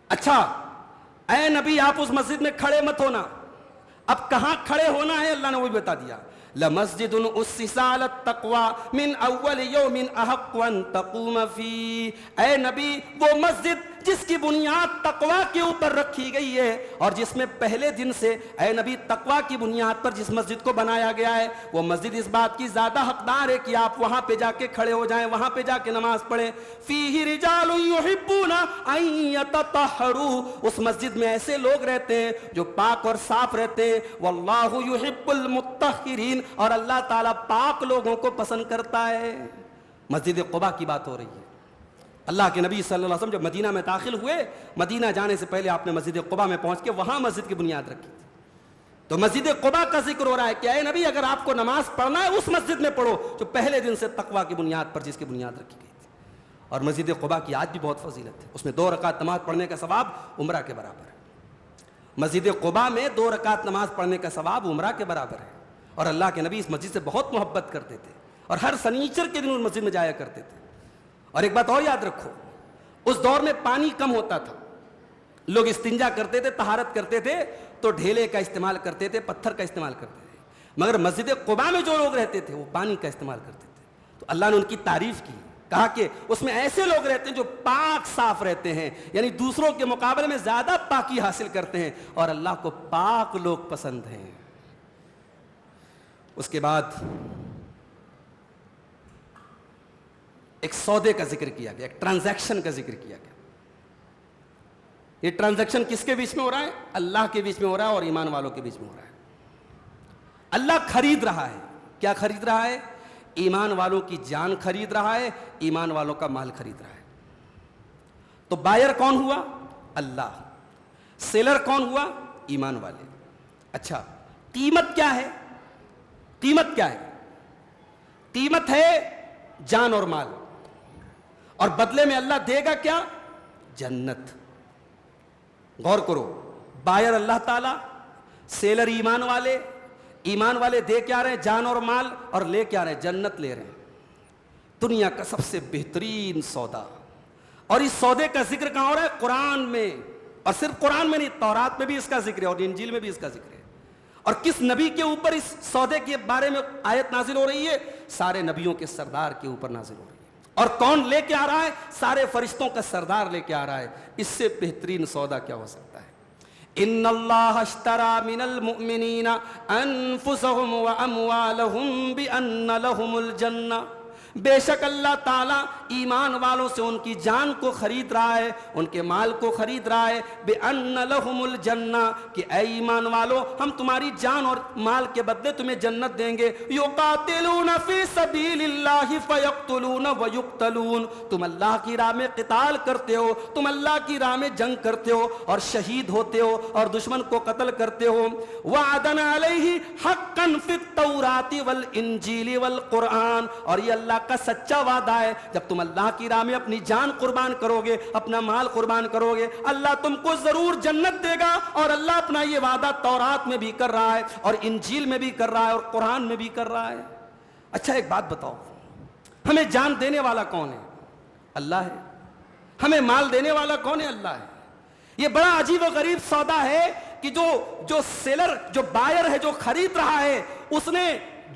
اچھا اے نبی آپ اس مسجد میں کھڑے مت ہونا، اب کہاں کھڑے ہونا ہے اللہ نے وہی بتا دیا، لَمَسْجِدٌ أُسِّسَ عَلَى التَّقْوَى مِنْ أَوَّلِ يَوْمٍ أَحَقُّ أَن تَقُومَ فِيهِ، اے نبی وہ مسجد جس کی بنیاد تقوی کے اوپر رکھی گئی ہے اور جس میں پہلے دن سے اے نبی تقوی کی بنیاد پر جس مسجد کو بنایا گیا ہے، وہ مسجد اس بات کی زیادہ حقدار ہے کہ آپ وہاں پہ جا کے کھڑے ہو جائیں، وہاں پہ جا کے نماز پڑھیں۔ فِيهِ رِجَالٌ يُحِبُّونَ أَن يَتَطَهَّرُوا، اس مسجد میں ایسے لوگ رہتے ہیں جو پاک اور صاف رہتے ہیں، وَاللَّهُ يُحِبُّ الْمُطَّهِّرِينَ، اور اللہ تعالیٰ پاک لوگوں کو پسند کرتا ہے۔ مسجد قباء کی بات ہو رہی ہے۔ اللہ کے نبی صلی اللہ علیہ وسلم جب مدینہ میں داخل ہوئے، مدینہ جانے سے پہلے آپ نے مسجد قباء میں پہنچ کے وہاں مسجد کی بنیاد رکھی تھی۔ تو مسجد قباء کا ذکر ہو رہا ہے کہ اے نبی اگر آپ کو نماز پڑھنا ہے اس مسجد میں پڑھو جو پہلے دن سے تقوی کی بنیاد پر جس کی بنیاد رکھی گئی تھی۔ اور مسجد قباء کی آج بھی بہت فضیلت ہے، اس میں 2 رکعت نماز پڑھنے کا ثواب عمرہ کے برابر ہے۔ مسجد قباء میں 2 رکعت نماز پڑھنے کا ثواب عمرہ کے برابر ہے، اور اللہ کے نبی اس مسجد سے بہت محبت کرتے تھے اور ہر سنیچر کے دن اس مسجد میں جایا کرتے تھے۔ اور ایک بات اور یاد رکھو، اس دور میں پانی کم ہوتا تھا، لوگ استنجا کرتے تھے، طہارت کرتے تھے تو ڈھیلے کا استعمال کرتے تھے، پتھر کا استعمال کرتے تھے، مگر مسجد قباء میں جو لوگ رہتے تھے وہ پانی کا استعمال کرتے تھے۔ تو اللہ نے ان کی تعریف کی، کہا کہ اس میں ایسے لوگ رہتے ہیں جو پاک صاف رہتے ہیں، یعنی دوسروں کے مقابلے میں زیادہ پاکی حاصل کرتے ہیں، اور اللہ کو پاک لوگ پسند ہیں۔ اس کے بعد ایک سودے کا ذکر کیا گیا، ایک ٹرانزیکشن کا ذکر کیا گیا۔ یہ ٹرانزیکشن کس کے بیچ میں ہو رہا ہے؟ اللہ کے بیچ میں ہو رہا ہے اور ایمان والوں کے بیچ میں ہو رہا ہے۔ اللہ خرید رہا ہے، کیا خرید رہا ہے؟ ایمان والوں کی جان خرید رہا ہے، ایمان والوں کا مال خرید رہا ہے۔ تو بائر کون ہوا؟ اللہ۔ سیلر کون ہوا؟ ایمان والے۔ اچھا قیمت کیا ہے؟ قیمت کیا ہے؟ قیمت ہے جان اور مال، اور بدلے میں اللہ دے گا کیا؟ جنت۔ غور کرو، بائر اللہ تعالیٰ، سیلر ایمان والے، ایمان والے دے کے آ رہے ہیں جان اور مال، اور لے کے آ رہے ہیں جنت لے رہے ہیں۔ دنیا کا سب سے بہترین سودا، اور اس سودے کا ذکر کہاں ہو رہا ہے؟ قرآن میں، اور صرف قرآن میں نہیں، تورات میں بھی اس کا ذکر ہے اور انجیل میں بھی اس کا ذکر ہے۔ اور کس نبی کے اوپر اس سودے کے بارے میں آیت نازل ہو رہی ہے؟ سارے نبیوں کے سردار کے اوپر نازل ہو رہی ہے۔ اور کون لے کے آ رہا ہے؟ سارے فرشتوں کا سردار لے کے آ رہا ہے۔ اس سے بہترین سودا کیا ہو سکتا ہے؟ ان اللہ اشترى من المؤمنین انفسهم واموالهم بان لهم الجنہ، بے شک اللہ تعالیٰ ایمان والوں سے ان کی جان کو خرید رہا ہے، ان کے مال کو خرید رہا ہے، بِأَنَّ لَهُمُ الْجَنَّةِ کہ اے ایمان والو ہم تمہاری جان اور مال کے بدلے تمہیں جنت دیں گے۔ يُقَاتِلُونَ فِي سَبِيلِ اللَّهِ فَيَقْتُلُونَ وَيُقْتَلُونَ، تم اللہ کی راہ میں قتال کرتے ہو، تم اللہ کی راہ میں جنگ کرتے ہو اور شہید ہوتے ہو اور دشمن کو قتل کرتے ہو۔ وَعَدًا عَلَيْهِ حَقًّا فِي التَّوْرَاةِ وَالْإِنْجِيلِ وَالْقُرْآنِ، اور یہ اللہ کا سچا وعدہ ہے، جب تم اللہ کی راہ میں اپنی جان قربان کرو گے، اپنا مال قربان کرو گے، اللہ تم کو ضرور جنت دے گا۔ اور اللہ اپنا یہ وعدہ تورات میں بھی کر رہا ہے اور انجیل میں بھی کر رہا ہے اور قرآن میں بھی کر رہا ہے۔ اچھا ایک بات بتاؤ، ہمیں جان دینے والا کون ہے؟ اللہ ہے۔ ہمیں مال دینے والا کون ہے؟ اللہ ہے۔ یہ بڑا عجیب و غریب سودا ہے کہ جو سیلر، جو بائر ہے، جو خرید رہا ہے، اس نے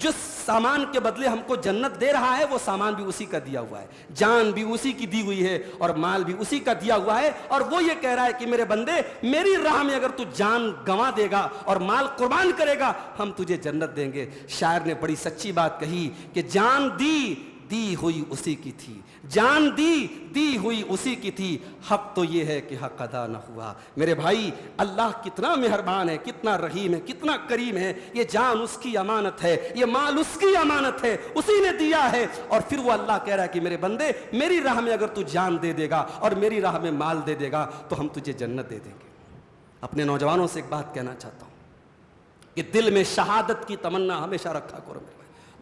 جس سامان کے بدلے ہم کو جنت دے رہا ہے وہ سامان بھی اسی کا دیا ہوا ہے، جان بھی اسی کی دی ہوئی ہے اور مال بھی اسی کا دیا ہوا ہے، اور وہ یہ کہہ رہا ہے کہ میرے بندے میری راہ میں اگر تو جان گنوا دے گا اور مال قربان کرے گا ہم تجھے جنت دیں گے۔ شاعر نے بڑی سچی بات کہی کہ جان دی ہوئی اسی کی تھی، جان دی ہوئی اسی کی تھی، حق تو یہ ہے کہ حق ادا نہ ہوا۔ میرے بھائی اللہ کتنا مہربان ہے، کتنا رحیم ہے، کتنا کریم ہے۔ یہ جان اس کی امانت ہے، یہ مال اس کی امانت ہے، اسی نے دیا ہے، اور پھر وہ اللہ کہہ رہا ہے کہ میرے بندے میری راہ میں اگر تو جان دے دے گا اور میری راہ میں مال دے دے گا تو ہم تجھے جنت دے دیں گے۔ اپنے نوجوانوں سے ایک بات کہنا چاہتا ہوں کہ دل میں شہادت کی تمنا ہمیشہ رکھا کرو،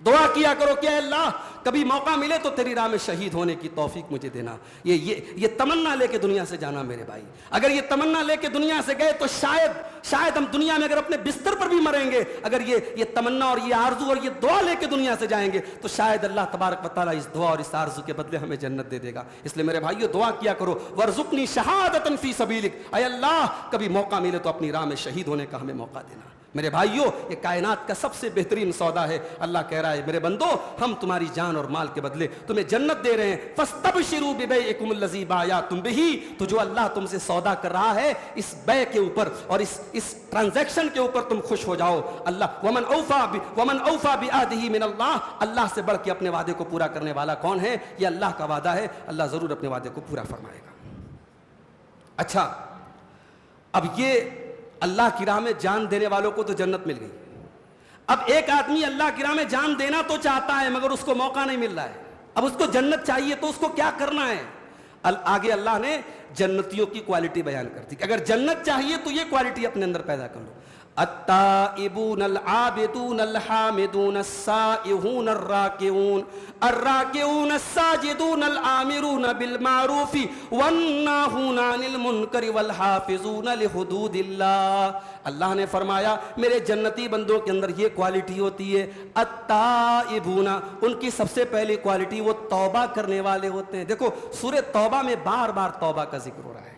دعا کیا کرو کہ اے اللہ کبھی موقع ملے تو تیری راہ میں شہید ہونے کی توفیق مجھے دینا۔ یہ تمنا لے کے دنیا سے جانا میرے بھائی، اگر یہ تمنا لے کے دنیا سے گئے تو شاید ہم دنیا میں اگر اپنے بستر پر بھی مریں گے، اگر یہ تمنا اور یہ آرزو اور یہ دعا لے کے دنیا سے جائیں گے تو شاید اللہ تبارک و تعالیٰ اس دعا اور اس آرزو کے بدلے ہمیں جنت دے دے گا۔ اس لیے میرے بھائیو دعا کیا کرو، وارزقنی شہادۃ فی سبیلک، اے اللہ کبھی موقع ملے تو اپنی راہ میں شہید ہونے کا ہمیں موقع دینا۔ میرے بھائیوں یہ کائنات کا سب سے بہترین سودا ہے۔ اللہ کہہ رہا ہے میرے بندو ہم تمہاری جان اور مال کے بدلے تمہیں جنت دے رہے ہیں، فاستبشروا ببیعکم الذی بایعتم بہ، تو جو اللہ تم سے سودا کر رہا ہے اس بیع کے اوپر اور اس ٹرانزیکشن کے اوپر تم خوش ہو جاؤ۔ اللہ ومن اوفی بعہدہ من اللہ، اللہ سے بڑھ کے اپنے وعدے کو پورا کرنے والا کون ہے؟ یہ اللہ کا وعدہ ہے، اللہ ضرور اپنے وعدے کو پورا فرمائے گا۔ اچھا اب یہ اللہ کی راہ میں جان دینے والوں کو تو جنت مل گئی، اب ایک آدمی اللہ کی راہ میں جان دینا تو چاہتا ہے مگر اس کو موقع نہیں مل رہا ہے، اب اس کو جنت چاہیے تو اس کو کیا کرنا ہے؟ آگے اللہ نے جنتیوں کی کوالٹی بیان کر دی کہ اگر جنت چاہیے تو یہ کوالٹی اپنے اندر پیدا کر لو، التائبون العابدون الحامدون السائحون الراکعون الراکعون الساجدون الآمرون بالمعروف والناہون عن المنکر والحافظون لحدود اللہ۔ اللہ نے فرمایا میرے جنتی بندوں کے اندر یہ کوالٹی ہوتی ہے، التائبون، ان کی سب سے پہلی کوالٹی وہ توبہ کرنے والے ہوتے ہیں۔ دیکھو سورہ توبہ میں بار بار توبہ کا ذکر ہو رہا ہے۔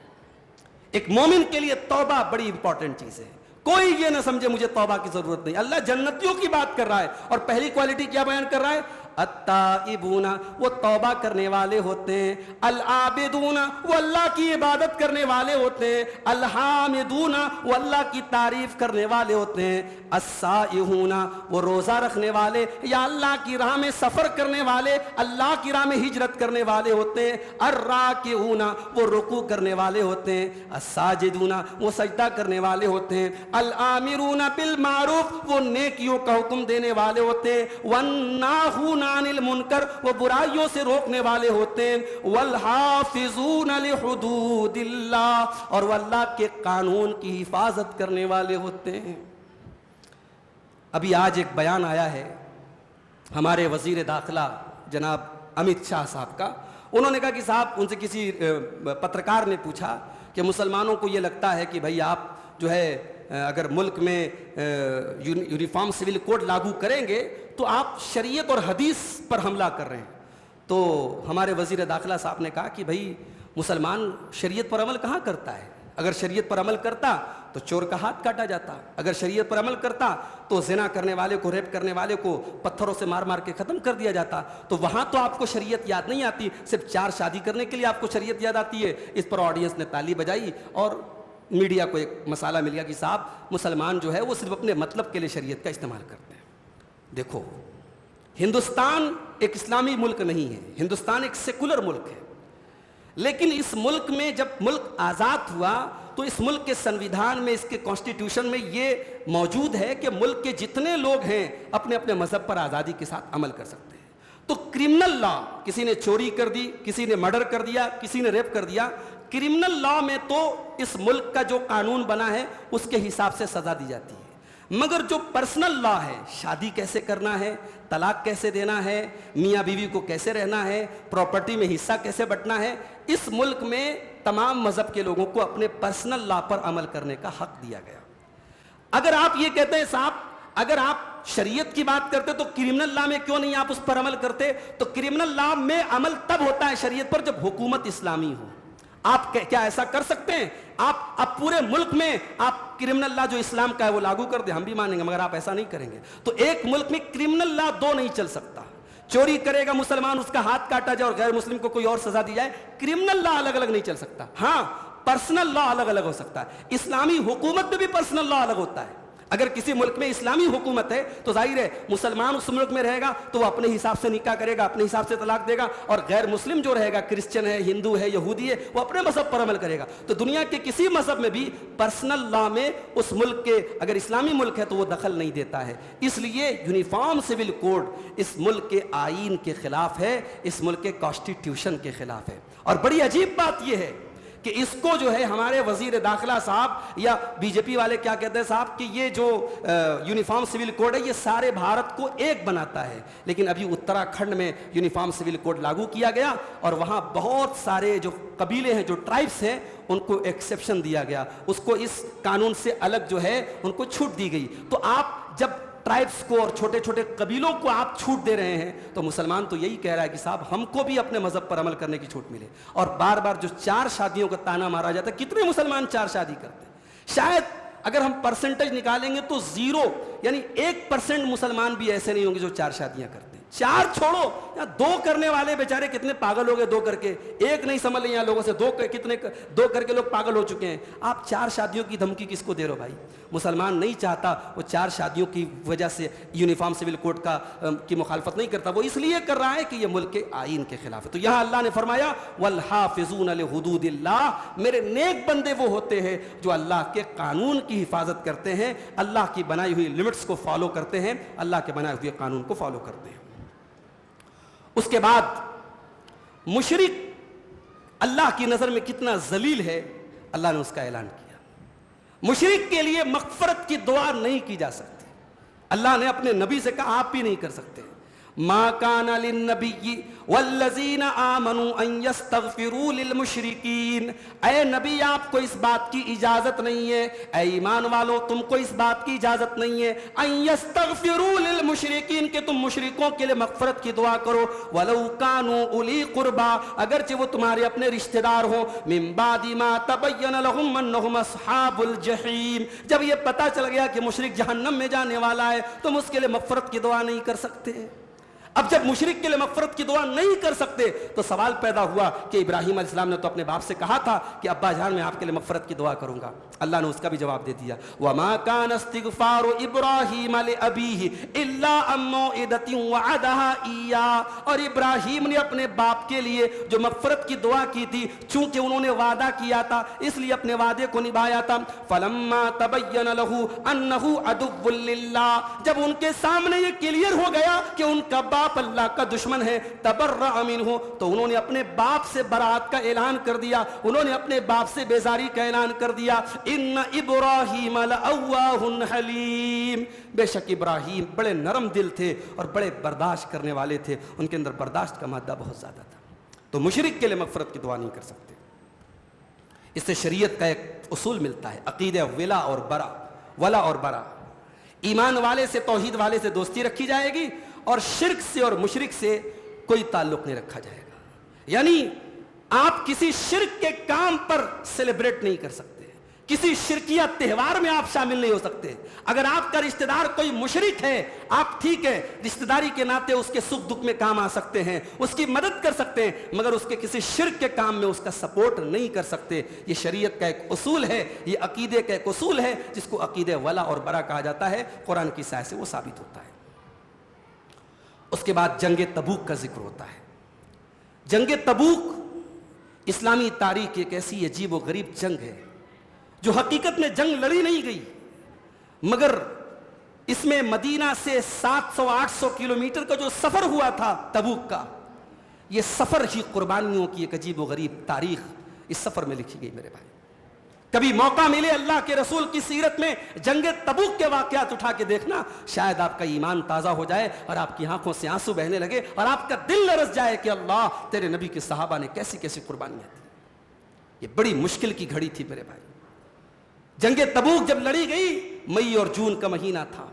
ایک مومن کے لیے توبہ بڑی امپورٹنٹ چیز ہے، کوئی یہ نہ سمجھے مجھے توبہ کی ضرورت نہیں، اللہ جنتیوں کی بات کر رہا ہے اور پہلی کوالٹی کیا بیان کر رہا ہے؟ التائبون، وہ توبہ کرنے والے ہوتے ہیں، العابدون، وہ اللہ کی عبادت کرنے والے ہوتے ہیں، الحامدون، وہ اللہ کی تعریف کرنے والے ہوتے ہیں، السائحون، وہ روزہ رکھنے والے یا اللہ کی راہ میں سفر کرنے والے، اللہ کی راہ میں ہجرت کرنے والے ہوتے ہیں، الراکعون، وہ رکوع کرنے والے ہوتے ہیں، الساجدون، وہ سجدہ کرنے والے ہوتے ہیں، الآمرون بالمعروف، وہ نیکیوں کا حکم دینے والے ہوتے ہیں، والناہون عن المنکر، وہ برائیوں سے روکنے والے ہوتے ہیں، والحافظون لحدود اللہ، اور وہ اللہ کے قانون کی حفاظت کرنے والے ہوتے ہیں۔ ابھی آج ایک بیان آیا ہے ہمارے وزیر داخلہ جناب امت شاہ صاحب کا، انہوں نے کہا کہ صاحب ان سے کسی پترکار نے پوچھا کہ مسلمانوں کو یہ لگتا ہے کہ بھائی آپ جو ہے اگر ملک میں یونیفارم سول کوڈ لاگو کریں گے تو آپ شریعت اور حدیث پر حملہ کر رہے ہیں۔ تو ہمارے وزیر داخلہ صاحب نے کہا کہ بھائی مسلمان شریعت پر عمل کہاں کرتا ہے، اگر شریعت پر عمل کرتا تو چور کا ہاتھ کاٹا جاتا، اگر شریعت پر عمل کرتا تو زنا کرنے والے کو، ریپ کرنے والے کو پتھروں سے مار مار کے ختم کر دیا جاتا۔ تو وہاں تو آپ کو شریعت یاد نہیں آتی، صرف 4 شادی کرنے کے لیے آپ کو شریعت یاد آتی ہے۔ اس پر آڈینس نے تالی بجائی اور میڈیا کو ایک مسئلہ مل گیا کہ صاحب مسلمان جو ہے وہ صرف اپنے مطلب کے لیے شریعت کا استعمال کرتے ہیں۔ دیکھو، ہندوستان ایک اسلامی ملک نہیں ہے، ہندوستان ایک سیکولر ملک ہے، لیکن اس ملک میں جب ملک آزاد ہوا تو اس ملک کے سنویدھان میں، اس کے کانسٹیٹیوشن میں یہ موجود ہے کہ ملک کے جتنے لوگ ہیں اپنے اپنے مذہب پر آزادی کے ساتھ عمل کر سکتے ہیں۔ تو کرمنل لا، کسی نے چوری کر دی، کسی نے مرڈر کر دیا، کسی نے ریپ کر دیا، کرمنل لا میں تو اس ملک کا جو قانون بنا ہے اس کے حساب سے سزا دی جاتی ہے۔ مگر جو پرسنل لا ہے، شادی کیسے کرنا ہے، طلاق کیسے دینا ہے، میاں بیوی کو کیسے رہنا ہے، پراپرٹی میں حصہ کیسے بٹنا ہے، اس ملک میں تمام مذہب کے لوگوں کو اپنے پرسنل لا پر عمل کرنے کا حق دیا گیا۔ اگر آپ یہ کہتے ہیں صاحب اگر آپ شریعت کی بات کرتے تو کرمنل لا میں کیوں نہیں آپ اس پر عمل کرتے، تو کرمنل لا میں عمل تب ہوتا ہے شریعت پر جب حکومت اسلامی ہو۔ آپ کیا ایسا کر سکتے ہیں؟ آپ اب پورے ملک میں آپ کرمنل لا جو اسلام کا ہے وہ لاگو کر دیں، ہم بھی مانیں گے، مگر آپ ایسا نہیں کریں گے۔ تو ایک ملک میں کرمنل لا دو نہیں چل سکتا۔ چوری کرے گا مسلمان، اس کا ہاتھ کاٹا جائے، اور غیر مسلم کو کوئی اور سزا دی جائے، کرمنل لا الگ الگ نہیں چل سکتا۔ ہاں، پرسنل لا الگ الگ ہو سکتا ہے۔ اسلامی حکومت میں بھی پرسنل لا الگ ہوتا ہے۔ اگر کسی ملک میں اسلامی حکومت ہے تو ظاہر ہے مسلمان اس ملک میں رہے گا تو وہ اپنے حساب سے نکاح کرے گا، اپنے حساب سے طلاق دے گا، اور غیر مسلم جو رہے گا، کرسچن ہے، ہندو ہے، یہودی ہے، وہ اپنے مذہب پر عمل کرے گا۔ تو دنیا کے کسی مذہب میں بھی پرسنل لا میں اس ملک کے، اگر اسلامی ملک ہے تو وہ دخل نہیں دیتا ہے۔ اس لیے یونیفارم سول کوڈ اس ملک کے آئین کے خلاف ہے، اس ملک کے کانسٹیٹیوشن کے خلاف ہے۔ اور بڑی عجیب بات یہ ہے کہ اس کو جو ہے ہمارے وزیر داخلہ صاحب یا بی جے پی والے کیا کہتے ہیں صاحب کہ یہ جو یونیفارم سول کوڈ ہے یہ سارے بھارت کو ایک بناتا ہے، لیکن ابھی اتراکھنڈ میں یونیفارم سول کوڈ لاگو کیا گیا اور وہاں بہت سارے جو قبیلے ہیں، جو ٹرائبس ہیں، ان کو ایکسیپشن دیا گیا، اس کو اس قانون سے الگ جو ہے ان کو چھوٹ دی گئی۔ تو آپ جب ٹرائبس کو اور چھوٹے چھوٹے قبیلوں کو آپ چھوٹ دے رہے ہیں تو مسلمان تو یہی کہہ رہا ہے کہ صاحب ہم کو بھی اپنے مذہب پر عمل کرنے کی چھوٹ ملے۔ اور بار بار جو 4 شادیوں کا تانا مارا جاتا ہے، کتنے مسلمان 4 شادی کرتے ہیں؟ شاید اگر ہم پرسنٹیج نکالیں گے تو 0، یعنی 1% مسلمان بھی ایسے نہیں ہوں گے جو 4 شادیاں کرتے ہیں۔ 4 چھوڑو، یا 2 کرنے والے بیچارے کتنے پاگل ہو گئے 2 کر کے، 1 نہیں سمجھ لیں یہاں لوگوں سے، 2 کر کے لوگ پاگل ہو چکے ہیں۔ آپ 4 شادیوں کی دھمکی کس کو دے رہے ہو بھائی؟ مسلمان نہیں چاہتا، وہ 4 شادیوں کی وجہ سے یونیفارم سول کوڈ کی مخالفت نہیں کرتا، وہ اس لیے کر رہا ہے کہ یہ ملک کے آئین کے خلاف ہے۔ تو یہاں اللہ نے فرمایا والحافظون لحدود اللہ، میرے نیک بندے وہ ہوتے ہیں جو اللہ کے قانون کی حفاظت کرتے ہیں، اللہ کی بنائی ہوئی لمٹس کو فالو کرتے ہیں، اللہ کے بنائے ہوئے قانون کو فالو کرتے ہیں۔ اس کے بعد مشرک اللہ کی نظر میں کتنا ذلیل ہے، اللہ نے اس کا اعلان کیا۔ مشرک کے لیے مغفرت کی دعا نہیں کی جا سکتی۔ اللہ نے اپنے نبی سے کہا آپ بھی نہیں کر سکتے۔ ما کان للنبی والذین آمنوا ان یستغفروا للمشرکین، اے نبی آپ کو اس بات کی اجازت نہیں ہے، اے ایمان والو تم کو اس بات کی اجازت نہیں ہے، ان یستغفروا للمشرکین کہ تم مشرکوں کے لیے مغفرت کی دعا کرو، ولو کانوا اولی قربا، اگرچہ وہ تمہارے اپنے رشتہ دار ہوں، من بعد ما تبین لهم انہم اصحاب الجحیم، جب یہ پتہ چل گیا کہ مشرک جہنم میں جانے والا ہے تم اس کے لیے مغفرت کی دعا نہیں کر سکتے۔ اب جب مشرک کے لیے مغفرت کی دعا نہیں کر سکتے تو سوال پیدا ہوا کہ ابراہیم علیہ السلام نے تو اپنے باپ سے کہا تھا کہ ابا جان میں آپ کے لیے مغفرت کی دعا کروں گا، اللہ نے اس کا بھی جواب دے دیا، وَمَا كَانَ اسْتِغْفَارُ إِبْرَاهِيمَ لِأَبِيهِ إِلَّا أَن مَّوْعِدَةٍ وَعَدَهَا إِيَّاهُ، اور ابراہیم نے اپنے باپ کے لیے جو مغفرت کی دعا کی تھی، چونکہ انہوں نے وعدہ کیا تھا اس لیے اپنے وعدے کو نبھایا تھا، فَلَمَّا تَبَيَّنَ لَهُ أَنَّهُ عَدُوٌّ لِلَّهِ، جب ان کے سامنے یہ کلیئر ہو گیا کہ ان کا باپ اللہ کا دشمن ہے، تبرأ منہ، تو انہوں نے اپنے باپ سے برات کا اعلان کر دیا، انہوں نے اپنے باپ سے بیزاری کا اعلان کر دیا، ان ابراہیم لأواہ حلیم، بے شک ابراہیم بڑے نرم دل تھے اور بڑے برداشت کرنے والے تھے، ان کے اندر برداشت کا مادہ بہت زیادہ تھا۔ تو مشرک کے لیے مغفرت کی دعا نہیں کر سکتے۔ اس سے شریعت کا ایک اصول ملتا ہے، عقیدہ ولا اور برا، ولا اور برا، ایمان والے سے، توحید والے سے دوستی رکھی جائے گی اور شرک سے اور مشرک سے کوئی تعلق نہیں رکھا جائے گا۔ یعنی آپ کسی شرک کے کام پر سیلیبریٹ نہیں کر سکتے، کسی شرکیہ تہوار میں آپ شامل نہیں ہو سکتے. اگر آپ کا رشتہ دار کوئی مشرک ہے، آپ ٹھیک ہے رشتہ داری کے ناطے اس کے سکھ دکھ میں کام آ سکتے ہیں، اس کی مدد کر سکتے ہیں، مگر اس کے کسی شرک کے کام میں اس کا سپورٹ نہیں کر سکتے. یہ شریعت کا ایک اصول ہے، یہ عقیدے کا ایک اصول ہے جس کو عقیدہ ولا اور برا کہا جاتا ہے. قرآن کی سائے سے وہ ثابت ہوتا ہے. اس کے بعد جنگ تبوک کا ذکر ہوتا ہے. جنگ تبوک اسلامی تاریخ کی ایک ایسی عجیب و غریب جنگ ہے جو حقیقت میں جنگ لڑی نہیں گئی، مگر اس میں مدینہ سے 700-800 کلومیٹر کا جو سفر ہوا تھا تبوک کا، یہ سفر ہی قربانیوں کی ایک عجیب و غریب تاریخ اس سفر میں لکھی گئی. میرے بھائی کبھی موقع ملے اللہ کے رسول کی سیرت میں جنگ تبوک کے واقعات اٹھا کے دیکھنا، شاید آپ کا ایمان تازہ ہو جائے اور آپ کی آنکھوں سے آنسو بہنے لگے اور آپ کا دل لرز جائے کہ اللہ تیرے نبی کے صحابہ نے کیسی کیسی قربانیاں دی. یہ بڑی مشکل کی گھڑی تھی میرے بھائی. جنگ تبوک جب لڑی گئی مئی اور جون کا مہینہ تھا.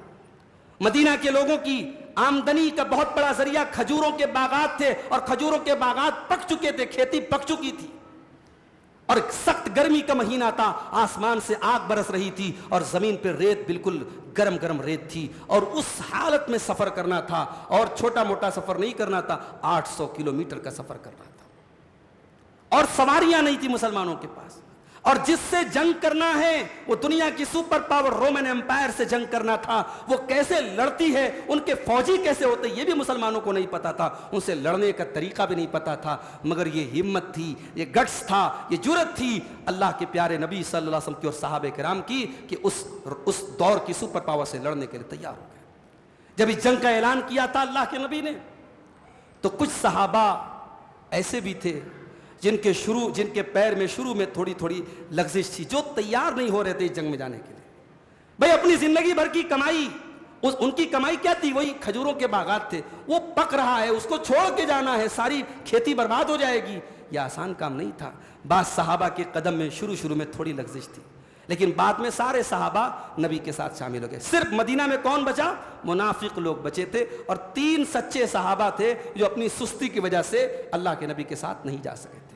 مدینہ کے لوگوں کی آمدنی کا بہت بڑا ذریعہ کھجوروں کے باغات تھے اور کھجوروں کے باغات پک چکے تھے، کھیتی پک چکی تھی اور سخت گرمی کا مہینہ تھا. آسمان سے آگ برس رہی تھی اور زمین پہ ریت بالکل گرم گرم ریت تھی اور اس حالت میں سفر کرنا تھا اور چھوٹا موٹا سفر نہیں کرنا تھا، 800 کلومیٹر کا سفر کرنا تھا اور سواریاں نہیں تھی مسلمانوں کے پاس. اور جس سے جنگ کرنا ہے وہ دنیا کی سپر پاور رومن امپائر سے جنگ کرنا تھا. وہ کیسے لڑتی ہے، ان کے فوجی کیسے ہوتے یہ بھی مسلمانوں کو نہیں پتا تھا، ان سے لڑنے کا طریقہ بھی نہیں پتا تھا. مگر یہ ہمت تھی، یہ گٹس تھا، یہ جرت تھی اللہ کے پیارے نبی صلی اللہ علیہ وسلم کی اور صحابہ کرام کی کہ اس دور کی سپر پاور سے لڑنے کے لیے تیار ہو گئے. جب اس جنگ کا اعلان کیا تھا اللہ کے نبی نے تو کچھ صحابہ ایسے بھی تھے جن کے پیر میں شروع میں تھوڑی تھوڑی لغزش تھی، جو تیار نہیں ہو رہے تھے اس جنگ میں جانے کے لیے. بھائی اپنی زندگی بھر کی کمائی، ان کی کمائی کیا تھی؟ وہی کھجوروں کے باغات تھے. وہ پک رہا ہے، اس کو چھوڑ کے جانا ہے، ساری کھیتی برباد ہو جائے گی. یہ آسان کام نہیں تھا. بعض صحابہ کے قدم میں شروع میں تھوڑی لغزش تھی، لیکن بعد میں سارے صحابہ نبی کے ساتھ شامل ہو گئے. صرف مدینہ میں کون بچا؟ منافق لوگ بچے تھے اور 3 سچے صحابہ تھے جو اپنی سستی کی وجہ سے اللہ کے نبی کے ساتھ نہیں جا سکے تھے.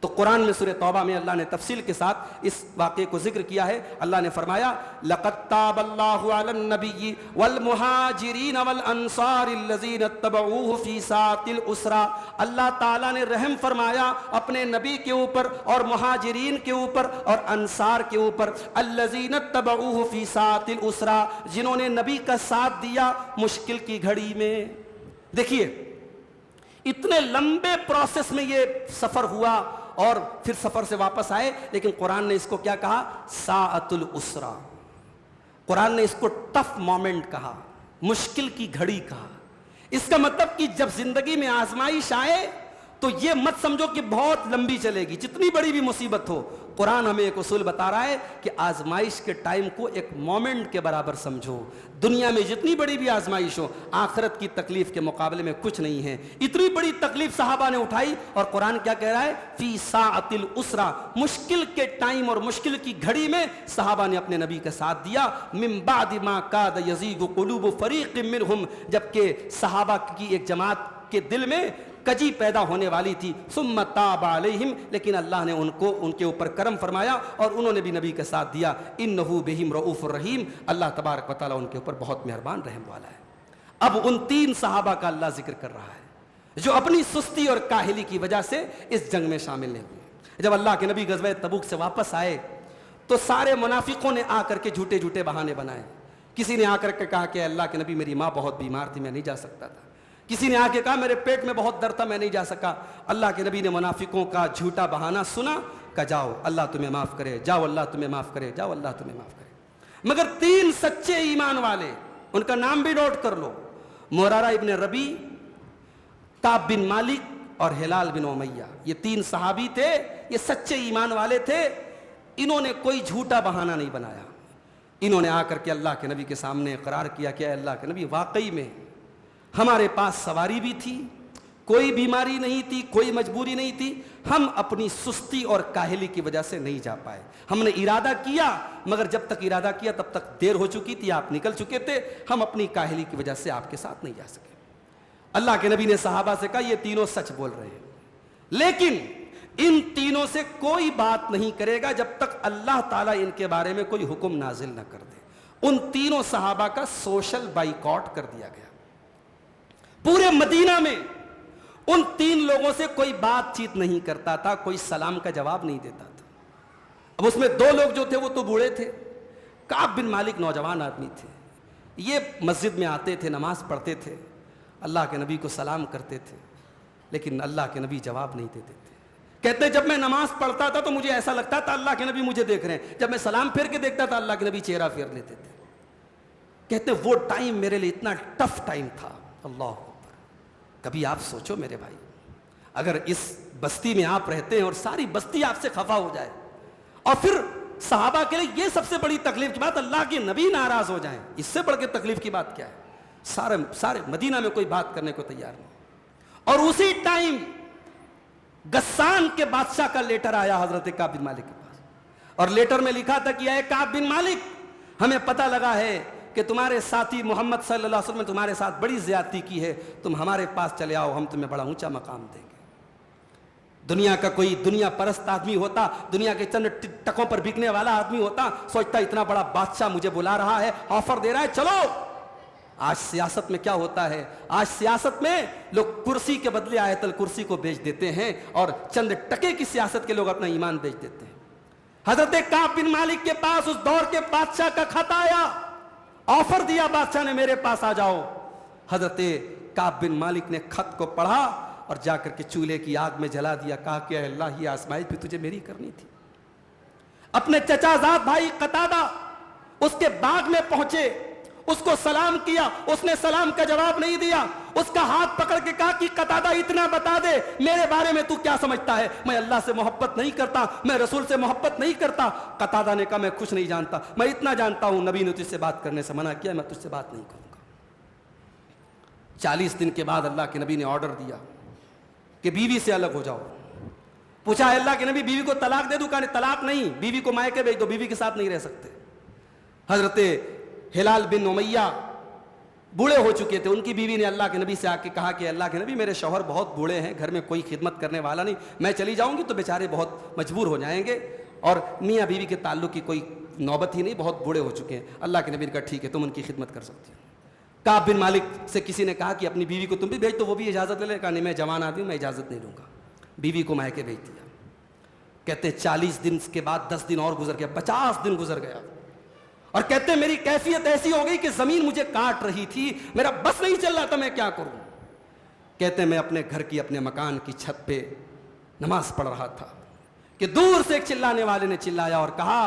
تو قرآن میں سورہ توبہ میں اللہ نے تفصیل کے ساتھ اس واقعے کو ذکر کیا ہے. اللہ نے فرمایا لَقَدْ تَابَ اللَّهُ عَلَى النَّبِيِّ وَالْمُهَاجِرِينَ وَالْأَنصَارِ الَّذِينَ اتَّبَعُوهُ فِي سَاعَةِ الْعُسْرَةِ. اللہ تعالیٰ نے رحم فرمایا اپنے نبی کے اوپر اور مہاجرین کے اوپر اور انصار کے اوپر. الَّذِينَ اتَّبَعُوهُ فِي سَاعَةِ الْعُسْرَةِ، جنہوں نے نبی کا ساتھ دیا مشکل کی گھڑی میں. دیکھیے اتنے لمبے پروسیس میں یہ سفر ہوا اور پھر سفر سے واپس آئے، لیکن قرآن نے اس کو کیا کہا؟ ساعت العسرہ. قرآن نے اس کو ٹف مومنٹ کہا، مشکل کی گھڑی کہا. اس کا مطلب کہ جب زندگی میں آزمائش آئے تو یہ مت سمجھو کہ بہت لمبی چلے گی، جتنی بڑی بھی مصیبت ہو. قرآن ہمیں ایک اصول بتا رہا ہے کہ آزمائش کے ٹائم کو ایک مومنٹ کے برابر سمجھو. دنیا میں جتنی بڑی بھی آزمائش ہو آخرت کی تکلیف کے مقابلے میں کچھ نہیں ہے. اتنی بڑی تکلیف صحابہ نے اٹھائی اور قرآن کیا کہہ رہا ہے؟ فی ساعت العسرہ، مشکل کے ٹائم اور مشکل کی گھڑی میں صحابہ نے اپنے نبی کا ساتھ دیا. من بعد ما کاد یزیغ قلوب فریق منہم، جبکہ صحابہ کی ایک جماعت کے دل میں کجی پیدا ہونے والی تھی. ثم تاب علیہم، لیکن اللہ نے ان کے اوپر کرم فرمایا اور انہوں نے بھی نبی کا ساتھ دیا. انہ بہم رؤوف الرحیم، اللہ تبارک و تعالیٰ ان کے اوپر بہت مہربان رحم والا ہے. اب ان 3 صحابہ کا اللہ ذکر کر رہا ہے جو اپنی سستی اور کاہلی کی وجہ سے اس جنگ میں شامل نہیں ہوئے. جب اللہ کے نبی غزوہ تبوک سے واپس آئے تو سارے منافقوں نے آ کر کے جھوٹے جھوٹے بہانے بنائے. کسی نے آ کر کے کہا کہ اللہ کے نبی میری ماں بہت بیمار تھی، میں نہیں جا سکتا تھا. کسی نے آ کے کہا میرے پیٹ میں بہت درد تھا، میں نہیں جا سکا. اللہ کے نبی نے منافقوں کا جھوٹا بہانہ سنا، کہا جاؤ اللہ تمہیں معاف کرے، جاؤ اللہ تمہیں معاف کرے، جاؤ اللہ تمہیں معاف کرے. مگر 3 سچے ایمان والے، ان کا نام بھی نوٹ کر لو، مرارہ ابن ربی، کعب بن مالک اور ہلال بن امیہ. یہ 3 صحابی تھے، یہ سچے ایمان والے تھے. انہوں نے کوئی جھوٹا بہانہ نہیں بنایا. انہوں نے آ کر کے اللہ کے نبی کے سامنے اقرار کیا کہ اے اللہ کے نبی واقعی میں ہمارے پاس سواری بھی تھی، کوئی بیماری نہیں تھی، کوئی مجبوری نہیں تھی، ہم اپنی سستی اور کاہلی کی وجہ سے نہیں جا پائے. ہم نے ارادہ کیا مگر جب تک ارادہ کیا تب تک دیر ہو چکی تھی، آپ نکل چکے تھے، ہم اپنی کاہلی کی وجہ سے آپ کے ساتھ نہیں جا سکے. اللہ کے نبی نے صحابہ سے کہا یہ تینوں سچ بول رہے ہیں، لیکن ان تینوں سے کوئی بات نہیں کرے گا جب تک اللہ تعالیٰ ان کے بارے میں کوئی حکم نازل نہ کر دے. ان تینوں صحابہ کا سوشل بائیکاٹ کر دیا گیا. پورے مدینہ میں ان تین لوگوں سے کوئی بات چیت نہیں کرتا تھا, کوئی سلام کا جواب نہیں دیتا تھا. اب اس میں دو لوگ جو تھے وہ تو بوڑھے تھے. کعب بن مالک نوجوان آدمی تھے. یہ مسجد میں آتے تھے, نماز پڑھتے تھے, اللہ کے نبی کو سلام کرتے تھے, لیکن اللہ کے نبی جواب نہیں دیتے تھے. کہتے جب میں نماز پڑھتا تھا تو مجھے ایسا لگتا تھا اللہ کے نبی مجھے دیکھ رہے ہیں, جب میں سلام پھیر کے دیکھتا تھا اللہ کے نبی چہرہ پھیر لیتے تھے. کہتے وہ ٹائم میرے لیے اتنا ٹف ٹائم تھا. اللہ اکبر. کبھی آپ سوچو میرے بھائی, اگر اس بستی میں آپ رہتے ہیں اور ساری بستی آپ سے خفا ہو جائے, اور پھر صحابہ کے لیے یہ سب سے بڑی تکلیف کی بات اللہ کے نبی ناراض ہو جائیں, اس سے بڑھ کے تکلیف کی بات کیا ہے؟ سارے مدینہ میں کوئی بات کرنے کو تیار نہیں. اور اسی ٹائم غسان کے بادشاہ کا لیٹر آیا حضرت کعب بن مالک کے پاس, اور لیٹر میں لکھا تھا کہ اے کعب بن مالک, ہمیں پتہ لگا ہے کہ تمہارے ساتھی محمد صلی اللہ علیہ وسلم نے تمہارے ساتھ بڑی زیادتی کی ہے, تم ہمارے پاس چلے آؤ, ہم تمہیں بڑا اونچا مقام دیں گے. دنیا کا کوئی دنیا پرست آدمی ہوتا, دنیا کے چند ٹکوں پر بکنے والا آدمی ہوتا, سوچتا اتنا بڑا بادشاہ مجھے بلا رہا ہے, آفر دے رہا ہے, چلو. آج سیاست میں کیا ہوتا ہے؟ آج سیاست میں لوگ کرسی کے بدلے آیت الکرسی کو بیچ دیتے ہیں, اور چند ٹکے کی سیاست کے لوگ اپنا ایمان بیچ دیتے ہیں. حضرت کعب بن مالک کے پاس اس دور کے بادشاہ کا خط آیا, آفر دیا بادشاہ نے, میرے پاس آ جاؤ. حضرت کعب بن مالک نے خط کو پڑھا اور جا کر کے چولہے کی آگ میں جلا دیا. کہا کہ اے اللہ, یہ آزمائش بھی تجھے میری کرنی تھی. اپنے چچا زاد بھائی قتادہ اس کے باغ میں پہنچے, اس کو سلام کیا, اس نے سلام کا جواب نہیں دیا. اس کا ہاتھ پکڑ کے کہا کہ قتادہ اتنا بتا دے, میرے بارے میں تو کیا سمجھتا ہے؟ میں اللہ سے محبت نہیں کرتا, میں رسول سے محبت نہیں کرتا. قتادہ نے کہا میں کچھ نہیں جانتا, میں اتنا جانتا ہوں نبی نے تجھ سے بات کرنے سے منع کیا, میں تجھ سے بات نہیں کروں گا. 40 دن کے بعد اللہ کے نبی نے آرڈر دیا کہ بیوی سے الگ ہو جاؤ. پوچھا اللہ کے نبی بیوی کو طلاق دے دوں؟ کہا طلاق نہیں, بیوی کو مائکے بھیج دو, بیوی کے ساتھ نہیں رہ سکتے. حضرت ہلال بن امیہ بوڑھے ہو چکے تھے, ان کی بیوی نے اللہ کے نبی سے آ کے کہا کہ اللہ کے نبی میرے شوہر بہت بوڑھے ہیں, گھر میں کوئی خدمت کرنے والا نہیں, میں چلی جاؤں گی تو بیچارے بہت مجبور ہو جائیں گے, اور میاں بیوی کے تعلق کی کوئی نوبت ہی نہیں, بہت بوڑھے ہو چکے ہیں. اللہ کے نبی نے کہا ٹھیک ہے, تم ان کی خدمت کر سکتی ہو. کعب بن مالک سے کسی نے کہا کہ اپنی بیوی کو تم بھی بھیج دو, وہ بھی اجازت لے لے. کہا نہیں, میں جوان آدمی ہوں, میں اجازت نہیں لوں گا. بیوی کو مائکے بھیج دیا. کہتے 40 دن کے بعد 10 دن اور گزر گیا, 50 دن گزر گیا, اور کہتے ہیں میری کیفیت ایسی ہو گئی کہ زمین مجھے کاٹ رہی تھی, میرا بس نہیں چل رہا تھا, میں کیا کروں. کہتے ہیں میں اپنے گھر کی, اپنے مکان کی چھت پہ نماز پڑھ رہا تھا کہ دور سے ایک چلانے والے نے چلایا اور کہا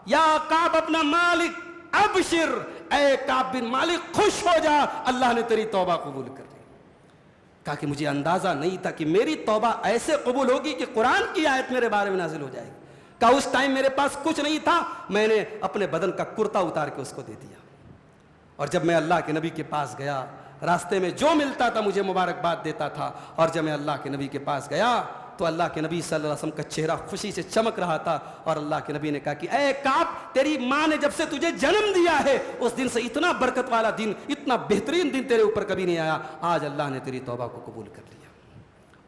یا کعب ابن مالک ابشر, اے کعب بن مالک خوش ہو جا, اللہ نے تیری توبہ قبول کر لی. کہا کہ مجھے اندازہ نہیں تھا کہ میری توبہ ایسے قبول ہوگی کہ قرآن کی آیت میرے بارے میں نازل ہو جائے گی. کہا اس ٹائم میرے پاس کچھ نہیں تھا, میں نے اپنے بدن کا کرتا اتار کے اس کو دے دیا, اور جب میں اللہ کے نبی کے پاس گیا, راستے میں جو ملتا تھا مجھے مبارکباد دیتا تھا, اور جب میں اللہ کے نبی کے پاس گیا تو اللہ کے نبی صلی اللہ علیہ وسلم کا چہرہ خوشی سے چمک رہا تھا, اور اللہ کے نبی نے کہا کہ اے کعب, تیری ماں نے جب سے تجھے جنم دیا ہے اس دن سے اتنا برکت والا دن, اتنا بہترین دن تیرے اوپر کبھی نہیں آیا, آج اللہ نے تیری توبہ کو قبول کر لیا.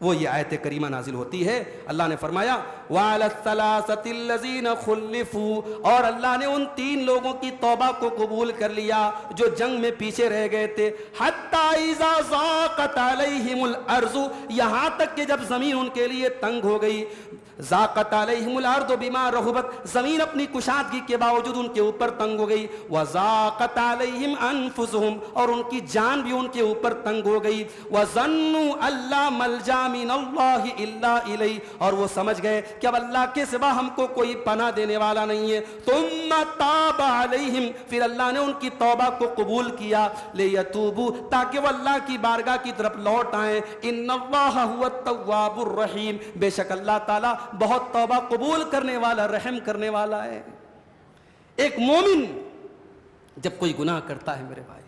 وہ یہ آیت کریمہ نازل ہوتی ہے. اللہ نے فرمایا وَعَلَى الثَّلَاثَةِ الَّذِينَ خُلِّفُوا, اور اللہ نے ان 3 لوگوں کی توبہ کو قبول کر لیا جو جنگ میں پیچھے رہ گئے تھے. حَتَّى إِذَا ضَاقَتْ عَلَيْهِمُ الْأَرْضُ, یہاں تک کہ جب زمین ان کے لیے تنگ ہو گئی. ضاقت علیہم الارض بما رحبت, زمین اپنی کشادگی کے باوجود ان کے اوپر تنگ ہو گئی. وضاقت علیہم انفسہم, اور ان کی جان بھی ان کے اوپر تنگ ہو گئی. وظنوا الا ملجا من اللہ الا الیہ, اور وہ سمجھ گئے کہ اب اللہ کے سوا ہم کو کوئی پناہ دینے والا نہیں ہے. ثم تاب علیہم, پھر اللہ نے ان کی توبہ کو قبول کیا. لیتوبوا, تاکہ وہ اللہ کی بارگاہ کی طرف لوٹ آئیں. ان اللہ هو التواب الرحیم, بے شک اللہ تعالیٰ بہت توبہ قبول کرنے والا, رحم کرنے والا ہے. ایک مومن جب کوئی گناہ کرتا ہے میرے بھائی,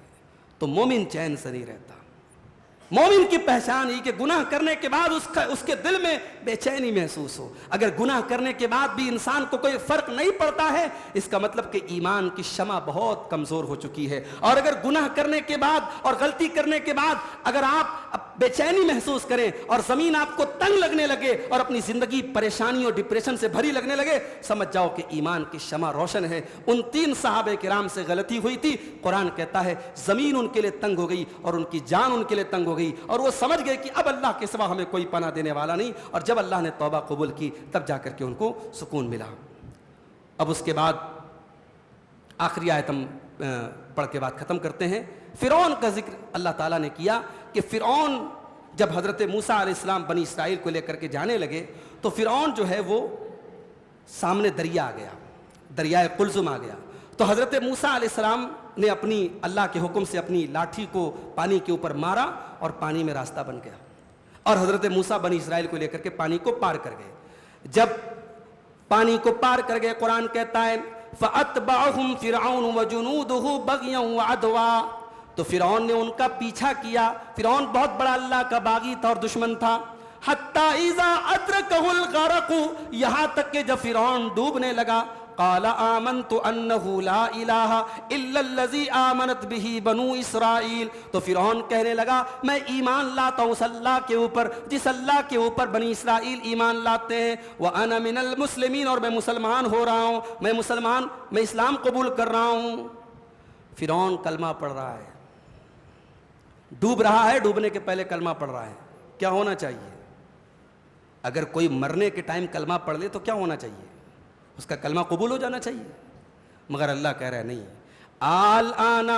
تو مومن چین سے نہیں رہتا. مومن کی پہچان ہی کہ گناہ کرنے کے بعد اس کے دل میں بے چینی محسوس ہو. اگر گناہ کرنے کے بعد بھی انسان کو کوئی فرق نہیں پڑتا ہے, اس کا مطلب کہ ایمان کی شمع بہت کمزور ہو چکی ہے. اور اگر گناہ کرنے کے بعد اور غلطی کرنے کے بعد اگر آپ بے چینی محسوس کریں اور زمین آپ کو تنگ لگنے لگے اور اپنی زندگی پریشانی اور ڈپریشن سے بھری لگنے لگے، سمجھ جاؤ کہ ایمان کی شمع روشن ہے۔ ان 3 صحابہ کرام سے غلطی ہوئی تھی، قرآن کہتا ہے زمین ان کے لیے تنگ ہو گئی اور ان کی جان ان کے لیے تنگ ہو گئی، اور وہ سمجھ گئے کہ اب اللہ کے سوا ہمیں کوئی پناہ دینے والا نہیں، اور جب اللہ نے توبہ قبول کی تب جا کر کے ان کو سکون ملا۔ اب اس کے بعد آخری آیت ہم پڑھ کے بعد ختم کرتے ہیں۔ فرعون کا ذکر اللہ تعالیٰ نے کیا کہ فرعون جب حضرت موسیٰ علیہ السلام بنی اسرائیل کو لے کر کے جانے لگے تو فرعون جو ہے وہ سامنے دریا آ گیا، دریائے قلزم آ گیا، تو حضرت موسیٰ علیہ السلام نے اپنی اللہ کے حکم سے اپنی لاٹھی کو پانی کے اوپر مارا اور پانی میں راستہ بن گیا، اور حضرت موسیٰ بنی اسرائیل کو لے کر کے پانی کو پار کر گئے۔ جب پانی کو پار کر گئے، قرآن کہتا ہے فَأَتْبَعَهُمْ فِرْعَوْنُ وَجُنُودُهُ بَغْيًا وَعَدْوًا، تو فرعون نے ان کا پیچھا کیا۔ فرعون بہت بڑا اللہ کا باغی تھا اور دشمن تھا۔ حَتَّى إِذَا أَدْرَكَهُ الْغَرَقُ، یہاں تک کہ جب فرعون ڈوبنے لگا، قَالَ آمَنْتُ أَنَّهُ لَا إِلَٰهَ إِلَّا الَّذِي آمَنَتْ بِهِ بَنُو إِسْرَائِيل، تو فرعون کہنے لگا میں ایمان لاتا ہوں اس اللہ کے اوپر جس اللہ کے اوپر بنی اسرائیل ایمان لاتے ہیں، وَأَنَا مِنَ الْمُسْلِمِينَ، اور میں مسلمان ہو رہا ہوں، میں اسلام قبول کر رہا ہوں۔ فرعون کلمہ پڑھ رہا ہے، ڈوب رہا ہے، ڈوبنے کے پہلے کلمہ پڑھ رہا ہے۔ کیا ہونا چاہیے؟ اگر کوئی مرنے کے ٹائم کلمہ پڑھ لے تو کیا ہونا چاہیے؟ اس کا کلمہ قبول ہو جانا چاہیے، مگر اللہ کہہ رہا ہے نہیں، الآن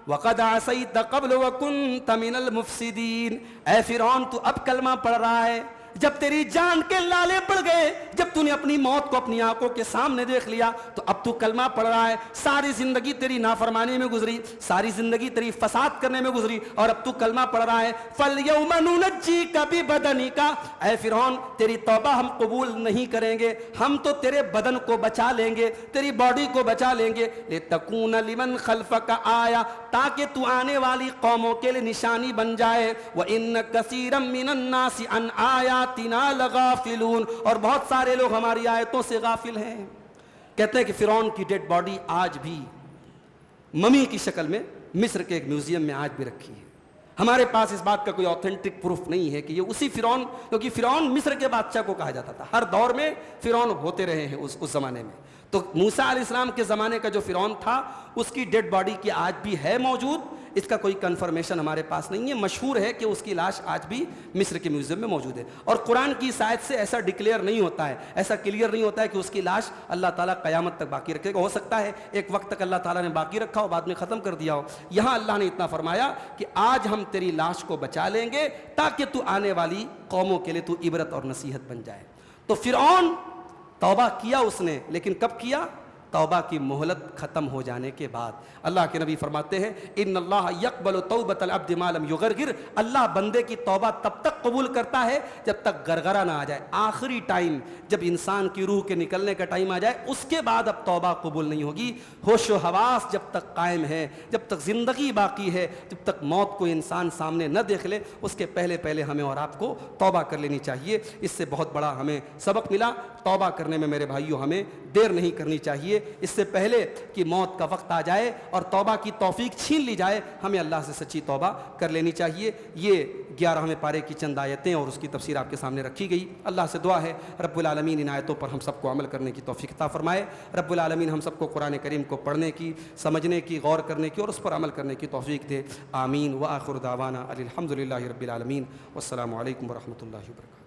وقد عصیت قبل وکنت من المفسدین، اے فرعون تو اب کلمہ پڑھ رہا ہے جب تیری جان کے لالے پڑ گئے، جب تو نے اپنی موت کو اپنی آنکھوں کے سامنے دیکھ لیا تو اب تو کلمہ پڑھ رہا ہے۔ ساری زندگی تیری نافرمانی میں گزری، ساری زندگی تیری فساد کرنے میں گزری، اور اب تو کلمہ پڑھ رہا ہے۔ فَالْيَوْمَ نُنَجِّيكَ بِبَدَنِكَ، اے فرعون تیری توبہ ہم قبول نہیں کریں گے، ہم تو تیرے بدن کو بچا لیں گے، تیری باڈی کو بچا لیں گے، لِتَكُونَ لِمَنْ خَلْفَكَ آیَةً، تاکہ تو آنے والی قوموں کے لیے نشانی بن جائے۔ وَإِنَّ كَثِيرًا مِّنَ النَّاسِ عَنْ آیَاتِنَا لَغَافِلُونَ، اور بہت سارے لوگ ہماری آیتوں سے غافل ہیں۔ کہتے ہیں کہ فرعون کی ڈیڈ باڈی آج بھی ممی کی شکل میں مصر کے ایک میوزیم میں آج بھی رکھی ہے۔ ہمارے پاس اس بات کا کوئی اوتھینٹک پروف نہیں ہے کہ یہ اسی فرعون، کیونکہ فرعون مصر کے بادشاہ کو کہا جاتا تھا، ہر دور میں فرعون ہوتے رہے ہیں اس زمانے میں۔ تو موسیٰ علیہ السلام کے زمانے کا جو فرعون تھا اس کی ڈیڈ باڈی کی آج بھی ہے موجود، اس کا کوئی کنفرمیشن ہمارے پاس نہیں ہے، مشہور ہے کہ اس کی لاش آج بھی مصر کے میوزیم میں موجود ہے، اور قرآن کی اس آیت سے ایسا ڈکلیئر نہیں ہوتا ہے، ایسا کلیئر نہیں ہوتا ہے کہ اس کی لاش اللہ تعالیٰ قیامت تک باقی رکھے گا۔ ہو سکتا ہے ایک وقت تک اللہ تعالیٰ نے باقی رکھا ہو، بعد میں ختم کر دیا ہو۔ یہاں اللہ نے اتنا فرمایا کہ آج ہم تیری لاش کو بچا لیں گے تاکہ تو آنے والی قوموں کے لیے تو عبرت اور نصیحت بن جائے۔ تو فرعون توبہ کیا اس نے، لیکن کب کیا؟ توبہ کی مہلت ختم ہو جانے کے بعد۔ اللہ کے نبی فرماتے ہیں ان اللہ یقبل توبۃ العبد ما لم یغرغر، اللہ بندے کی توبہ تب تک قبول کرتا ہے جب تک گرگرا نہ آ جائے۔ آخری ٹائم جب انسان کی روح کے نکلنے کا ٹائم آ جائے اس کے بعد اب توبہ قبول نہیں ہوگی۔ ہوش و حواس جب تک قائم ہے، جب تک زندگی باقی ہے، جب تک موت کو انسان سامنے نہ دیکھ لے، اس کے پہلے پہلے ہمیں اور آپ کو توبہ کر لینی چاہیے۔ اس سے بہت بڑا ہمیں سبق ملا۔ توبہ کرنے میں میرے بھائیوں ہمیں دیر نہیں کرنی چاہیے، اس سے پہلے کہ موت کا وقت آ جائے اور توبہ کی توفیق چھین لی جائے، ہمیں اللہ سے سچی توبہ کر لینی چاہیے۔ یہ 11ویں پارے کی چند آیتیں اور اس کی تفسیر آپ کے سامنے رکھی گئی۔ اللہ سے دعا ہے رب العالمین ان آیتوں پر ہم سب کو عمل کرنے کی توفیق عطا فرمائے۔ رب العالمین ہم سب کو قرآن کریم کو پڑھنے کی، سمجھنے کی، غور کرنے کی اور اس پر عمل کرنے کی توفیق دے۔ آمین۔ وآخر دعوانا الحمد للہ رب العالمین، والسلام علیکم ورحمۃ اللہ وبرکاتہ۔